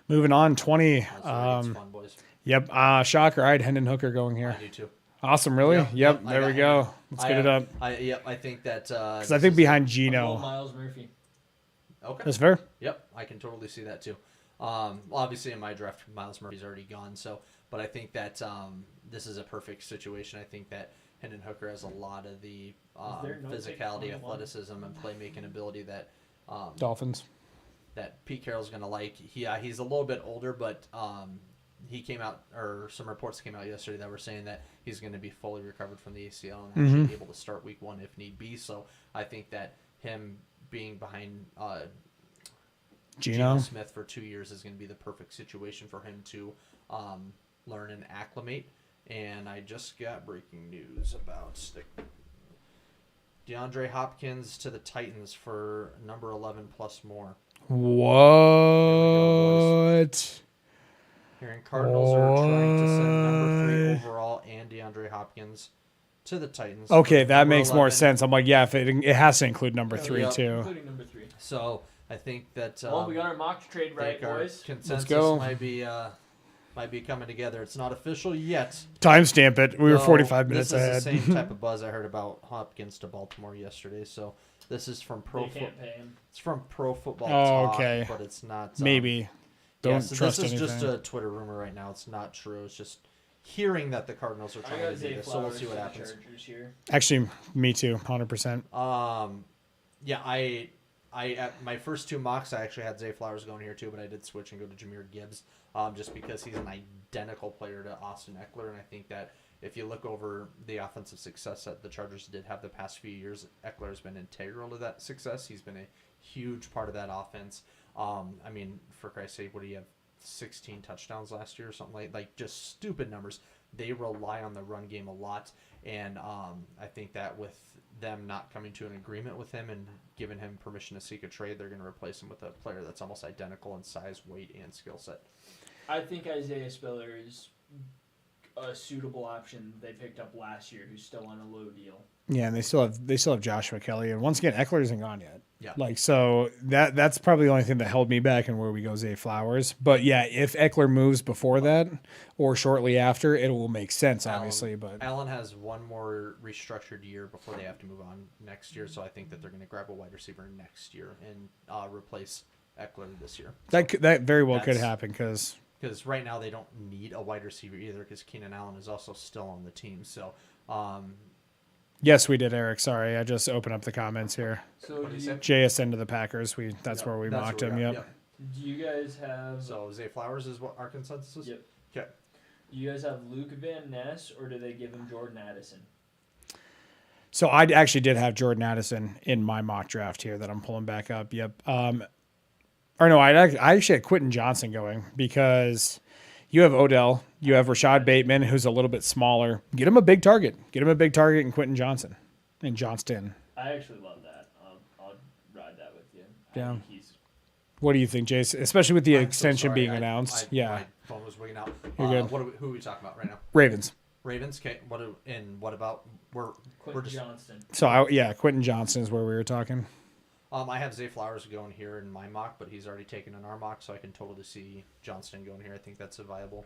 Moving on, 20. That's where it gets fun, boys. Yep. Shocker. I had Hendon Hooker going here. I do too. Awesome. Really? Yep. I There got we go. him. Let's get it up. I think that Because I think behind I'm Gino. going Miles Murphy. Okay. That's fair. Yep, I can totally see that too. Obviously, in my draft, Miles Murphy's already gone. So, but I think that this is a perfect situation. I think that Hendon Hooker has a lot of the there no pick physicality, 21? athleticism, and playmaking ability that Dolphins. that Pete Carroll's going to like. He's a little bit older, but he came out, or some reports came out yesterday that were saying that he's going to be fully recovered from the ACL and actually able to start week 1 if need be. So I think that him being behind Geno Smith for 2 years is going to be the perfect situation for him to learn and acclimate. And I just got breaking news about DeAndre Hopkins to the Titans for number 11 plus more. What? Hearing Cardinals are trying to send number 3 overall and DeAndre Hopkins to the Titans. Okay, for that number makes more 11. sense. I'm like, yeah, if it has to include number 3 Yep. too. Including number 3. So I think that Well, we got our mock trade I right, think our boys. consensus go. might be coming together. It's not official yet. Timestamp it. We were though 45 minutes this ahead. is the same type of buzz I heard about Hopkins to Baltimore yesterday. So this is from They can't pay him. It's from Pro Football Oh, Talk, okay. but it's not. Maybe. Don't yeah, so trust this is anything. just a Twitter rumor right now. It's not true. It's just hearing that the Cardinals are I trying got to do Zay this. So we'll Flowers see what for the happens. Chargers here. Actually, me too. 100%. Yeah, I at my first 2 mocks, I actually had Zay Flowers going here too, but I did switch and go to Jahmyr Gibbs, just because he's an identical player to Austin Eckler, and I think that if you look over the offensive success that the Chargers did have the past few years, Eckler has been integral to that success. He's been a huge part of that offense. I mean, for Christ's sake, what do you have? 16 touchdowns last year or something like just stupid numbers. They rely on the run game a lot, and I think that with them not coming to an agreement with him and giving him permission to seek a trade, they're going to replace him with a player that's almost identical in size, weight, and skill set. I think Isaiah Spiller is a suitable option they picked up last year, who's still on a low deal. Yeah, and they still have Joshua Kelly, and once again, Eckler isn't gone yet. Yeah. Like, so that's probably the only thing that held me back and where we go Zay Flowers. But yeah, if Eckler moves before that or shortly after, it will make sense, obviously. But Allen has one more restructured year before they have to move on next year, so I think that they're going to grab a wide receiver next year and replace Eckler this year. that very well could That's- happen because right now they don't need a wide receiver either, because Keenan Allen is also still on the team. So yes, we did, Eric. Sorry, I just opened up the comments here. So What do do you, you say? JSN to the Packers. That's Yep, where we that's mocked where him. we're Yep. at. do you guys have So Zay Flowers is what our consensus is? Yep. Okay. Do you guys have Luke Van Ness, or do they give him Jordan Addison? So I actually did have Jordan Addison in my mock draft here that I'm pulling back up. Yep. Or no, I actually had Quentin Johnson going because you have Odell, you have Rashad Bateman, who's a little bit smaller. Get him a big target. Get him a big target in Quentin Johnson and Johnston. I actually love that. I'll ride that with you. Yeah. I think he's What do you think, Jace? Especially with the I'm so extension sorry. being announced. Yeah, My phone was wigging out. You're good. Who are we talking about right now? Ravens. Ravens. Okay. What about we're Quentin just Johnston. So Quentin Johnson is where we were talking. I have Zay Flowers going here in my mock, but he's already taken in our mock, so I can totally see Johnston going here. I think that's a viable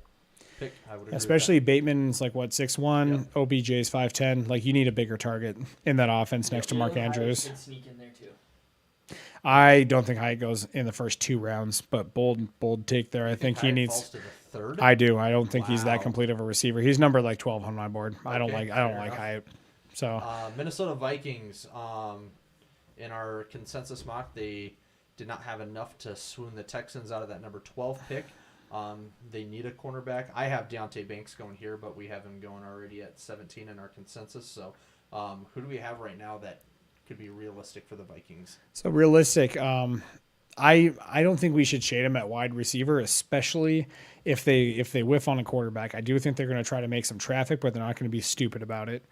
pick. I would agree with Especially that. Bateman's like what 6'1", Yep. OBJ's 5'10". Like you need a bigger target in that offense next to Mark Jalen Hyatt Andrews. could sneak in there too. I don't think Hyatt goes in the first 2 rounds, but bold take there. I think he Hyatt needs. falls to the third. I do. I don't think he's that Wow. complete of a receiver. He's number like 12 on my board. I don't Okay, like fair enough. Hyatt. So Minnesota Vikings. In our consensus mock, they did not have enough to swoon the Texans out of that number 12 pick. They need a cornerback. I have Deontay Banks going here, but we have him going already at 17 in our consensus. So who do we have right now that could be realistic for the Vikings? So realistic. I don't think we should shade him at wide receiver, especially if they whiff on a quarterback. I do think they're going to try to make some traffic, but they're not going to be stupid about it.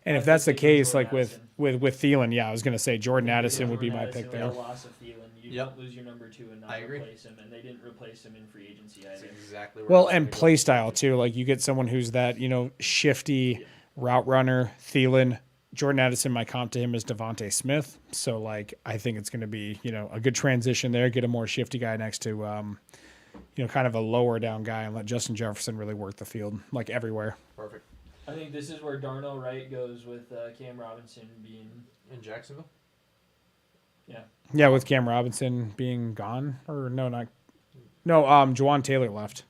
And if I that's the think they give case, Jordan like with Thielen, yeah, I was going to say Jordan Addison would be my Jordan pick Addison there. with the loss of Thielen, you Yep. don't lose your number 2 and not I agree. replace him, and they didn't replace him in free agency That's either. exactly where I Well, was and gonna go. play style too. Like you get someone who's that shifty route runner. Thielen, Jordan Addison, my comp to him is Devontae Smith. So like I think it's going to be a good transition there. Get a more shifty guy next to kind of a lower down guy and let Justin Jefferson really work the field like everywhere. Perfect. I think this is where Darnell Wright goes with Cam Robinson being. In Jacksonville? Yeah, with Cam Robinson being gone or Juwan Taylor left.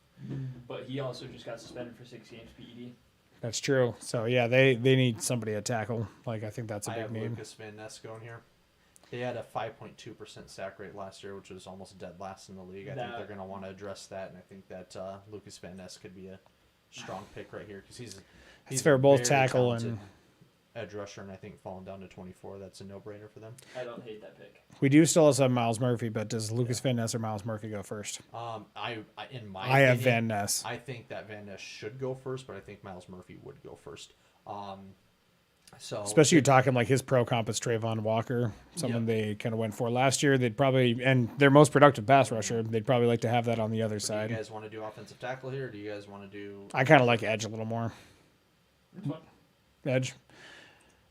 But he also just got suspended for 6 games PED. That's true. So yeah, they need somebody to tackle. Like I think that's a I big have need. Lucas Van Ness going here. They had a 5.2% sack rate last year, which was almost dead last in the league. I think That- they're going to want to address that, and I think that Lucas Van Ness could be a strong pick right here because he's It's fair, both very tackle talented. edge rusher, and I think falling down to 24, that's a no-brainer for them. I don't hate that pick. We do still also have Miles Murphy, but does Lucas Van Ness or Miles Murphy go first? In my I have opinion, Van Ness. I think that Van Ness should go first, but I think Miles Murphy would go first. So Especially you're talking like his pro comp is Trayvon Walker, someone they kind of went for last year. They'd probably, and their most productive pass rusher, they'd probably like to have that on the other do you side. guys want to do offensive tackle here? Or do you guys want to do? I kind of like edge a little more. It's fun. Edge.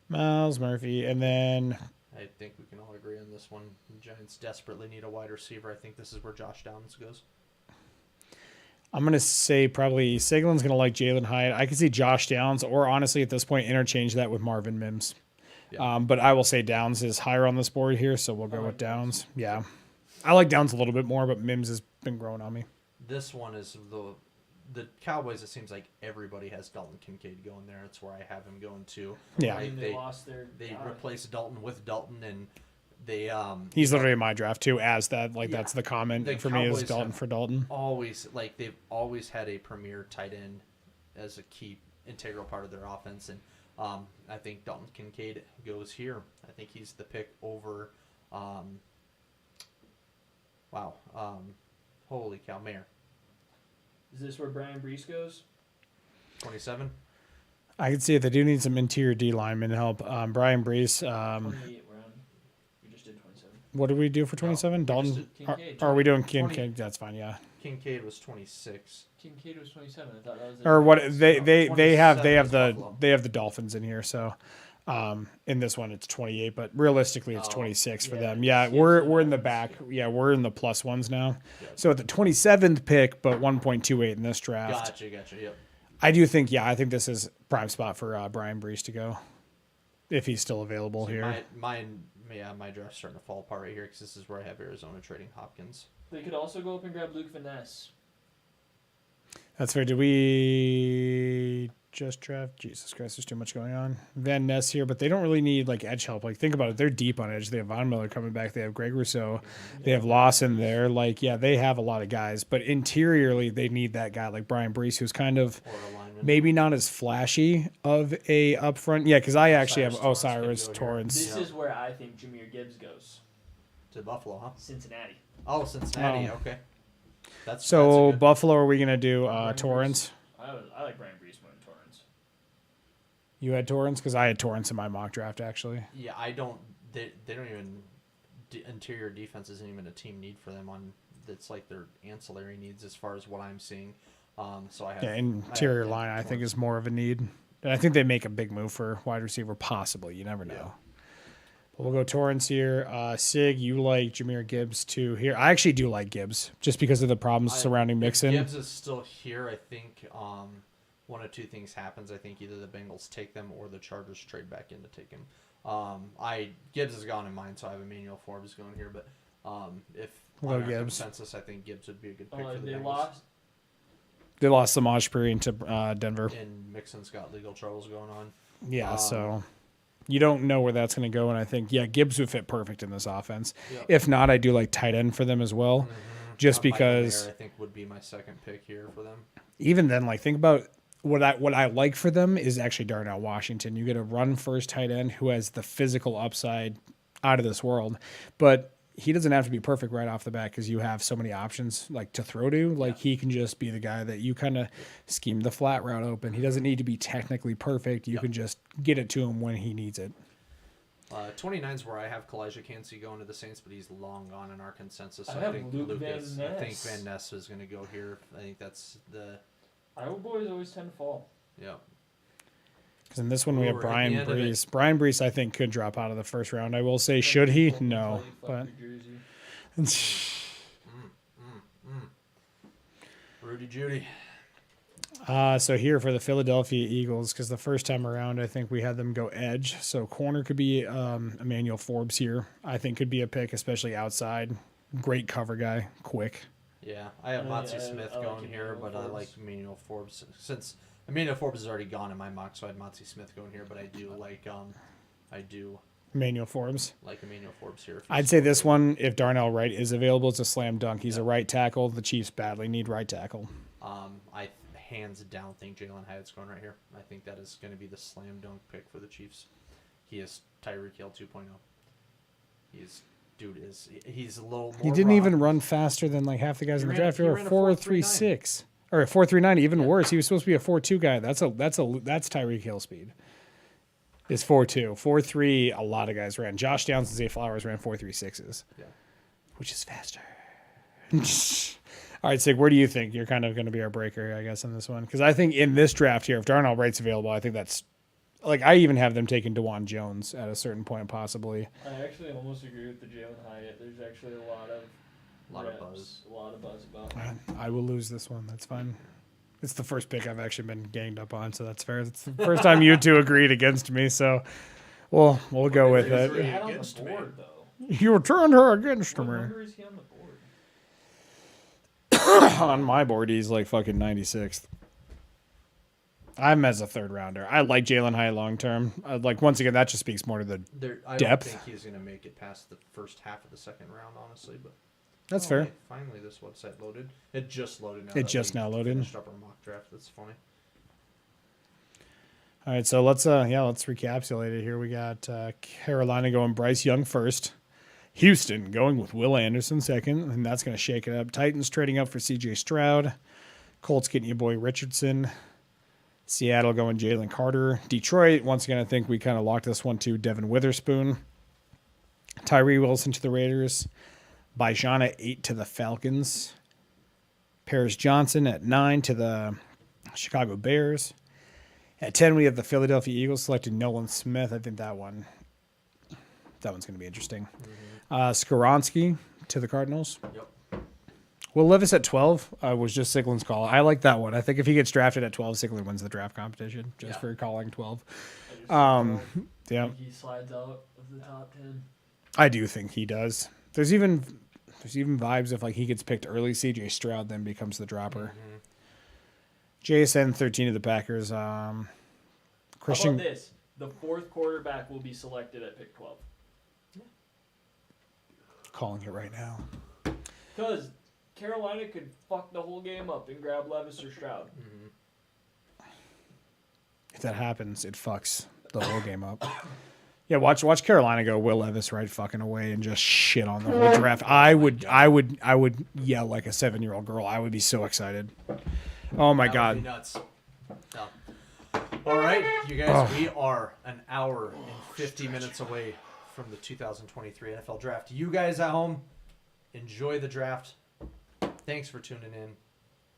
Miles Murphy, and then I think we can all agree on this one. The Giants desperately need a wide receiver. I think this is where Josh Downs goes. I'm going to say probably Siglin's going to like Jalen Hyatt. I could see Josh Downs, or honestly at this point, interchange that with Marvin Mims. Yeah. But I will say Downs is higher on this board here, so we'll go with Downs. Yeah. I like Downs a little bit more, but Mims has been growing on me. This one is the Cowboys. It seems like everybody has Dalton Kincaid going there. That's where I have him going too. Yeah. I mean, Like, they lost their they guy. replaced Dalton with Dalton, and they He's literally in my draft too, as that. Like, Yeah. that's the comment The for me is Cowboys Dalton have for Dalton. they've always had a premier tight end as a key integral part of their offense, and I think Dalton Kincaid goes here. I think he's the pick over holy cow, Mayer. Is this where Brian Brees goes? 27. I can see it. They do need some interior D lineman help. Brian Brees. 28 round. We just did 27. What did we do for 27? we Dalton. just did Are, Kincaid. are we doing 20. Kincaid? That's fine. Yeah. Kincaid was 26. Kincaid was 27. I thought that was. Or what they have 27 is the Buffalo. they have the Dolphins in here, so in this one it's 28, but realistically it's Oh, 26 for yeah, them. it's- Yeah, it's we're the in the Dolphins, back. yeah. Yeah, we're in the plus ones now. Yeah. So at the 27th pick, but 1.28 in this draft. Gotcha. Yep. I do think I think this is prime spot for Brian Brees to go if he's still available See, here. my draft's starting to fall apart right here because this is where I have Arizona trading Hopkins. They could also go up and grab Luke Van Ness. That's fair. Did we just draft? Jesus Christ, there's too much going on. Van Ness here, but they don't really need like edge help. Like, think about it. They're deep on edge. They have Von Miller coming back. They have Greg Rousseau. They have Lawson there. Like, yeah, they have a lot of guys, but interiorly they need that guy like Brian Brees, who's kind of Or a lineman. maybe not as flashy of a upfront. Yeah, because I actually have Osiris Osiris could go here. Torrance. This is where I think Jameer Gibbs goes. To Buffalo, huh? Cincinnati. Oh, Cincinnati. Oh. Okay. That's So a good, Buffalo, are we gonna do Brian Torrance? I like Brian Brees more than Torrance. You had Torrance because I had Torrance in my mock draft actually. yeah. I don't. They don't even. Interior defense isn't even a team need for them. It's like their ancillary needs as far as what I'm seeing. So I have. Yeah, I have interior line I think Torrance. is more of a need. And I think they make a big move for wide receiver, possibly. You never know. Yeah. But we'll go Torrance here. Sig, you like Jameer Gibbs too here. I actually do like Gibbs just because of the problems surrounding if Mixon. Gibbs is still here. I think one of two things happens. I think either the Bengals take them or the Chargers trade back in to take him. Gibbs is gone in mine, so I have Emmanuel Forbes going here. But if We'll on go our Gibbs. consensus, I think Gibbs would be a good pick Oh, for the they Bengals. lost. They lost Samaj Puri to Denver. And Mixon's got legal troubles going on. Yeah, so you don't know where that's going to go. And I think, Gibbs would fit perfect in this offense. Yep. If not, I do like tight end for them as well. Just Michael because Mayer, I think would be my second pick here for them. even then, like, think about what I like for them is actually Darnell Washington. You get a run first tight end who has the physical upside out of this world, but he doesn't have to be perfect right off the bat because you have so many options like to throw to. Like, he can just be the guy that you kind of scheme the flat route open. He doesn't need to be technically perfect. You can just get it to him when he needs it. 29 is where I have Kalijah Cansey going to the Saints, but he's long gone in our consensus. So I I have think Luke Lucas. Van I think Ness. Van Ness is going to go here. I think that's the Iowa boys always tend to fall. yeah. Because in this one we have We're at the Brian end of it. Brees. Brian Brees, I think, could drop out of the first round. I will say, should he? People No, tell you, fuck but your jersey. Rudy Judy. So here for the Philadelphia Eagles, because the first time around I think we had them go edge. So corner could be Emmanuel Forbes here. I think could be a pick, especially outside. Great cover guy, quick. Yeah, I have Motzi Smith I like going here, Emmanuel but I Forbes. like Emmanuel Forbes since Emmanuel Forbes is already gone in my mock, so I had Motzi Smith going here. But I do like Emmanuel Forbes. Emmanuel Forbes here. I'd say this one, if Darnell Wright is available, it's a slam dunk. He's a right tackle. The Chiefs badly need right tackle. I hands down think Jalen Hyatt's going right here. I think that is going to be the slam dunk pick for the Chiefs. He is Tyreek Hill 2.0. He's a little more He didn't raw. even run faster than like half the guys He in the ran- draft. he He were ran a 4.36 or a 4.39. Even worse, he was supposed to be a 4.2 guy. That's Tyreek Hill speed. Is 4.2, 4.3. A lot of guys ran. Josh Downs and Zay Flowers ran 4.36s, Yeah. which is faster. All right, Sig, where do you think you're kind of going to be our breaker, I guess, on this one? Because I think in this draft here, if Darnell Wright's available, I think that's like I even have them taking DeJuan Jones at a certain point, possibly. I actually almost agree with the Jalen Hyatt. There's actually a lot of buzz about him. I will lose this one. That's fine. It's the first pick I've actually been ganged up on, so that's fair. It's the first time you two agreed against me, so we'll go with What is it. he at on the Against me. board, though? You turned her against What me. number is he on the board? On my board, he's like fucking 96th. I'm as a third rounder. I like Jalen Hyatt long term. Like once again, that just speaks more to the. I Depth. don't think he's going to make it past the first half of the second round, honestly. But That's fair. wait, finally, this website loaded. It just loaded now. It that just we now loaded. Finished up our mock draft. That's funny. All right, so let's recapitulate it here. We got Carolina going Bryce Young first. Houston going with Will Anderson second, and that's going to shake it up. Titans trading up for C.J. Stroud. Colts getting your boy Richardson. Seattle going Jalen Carter. Detroit, once again, I think we kind of locked this one to Devin Witherspoon. Tyree Wilson to the Raiders. Bijan at 8 to the Falcons. Paris Johnson at 9 to the Chicago Bears. At 10, we have the Philadelphia Eagles selecting Nolan Smith. I think that one's going to be interesting. Skoronski to the Cardinals. Yep. Will Levis at 12 was just Siglin's call. I like that one. I think if he gets drafted at 12, Siglin wins the draft competition just Yeah. for calling 12. I just Yeah, think he slides out of the top 10. I do think he does. There's even vibes if like he gets picked early, CJ Stroud then becomes the dropper. JSN 13 to the Packers. How Christian about this? The fourth quarterback will be selected at pick 12. calling it right now. Because Carolina could fuck the whole game up and grab Levis or Stroud. If that happens, it fucks the whole game up. Yeah, watch Carolina go Will Levis right fucking away and just shit on the whole draft. I would yell like a 7-year-old girl. I would be so excited. Oh my That would god. be nuts. No. All right, you guys, we are an hour and 50 minutes away from the 2023 NFL Draft. You guys at home, enjoy the draft. Thanks for tuning in.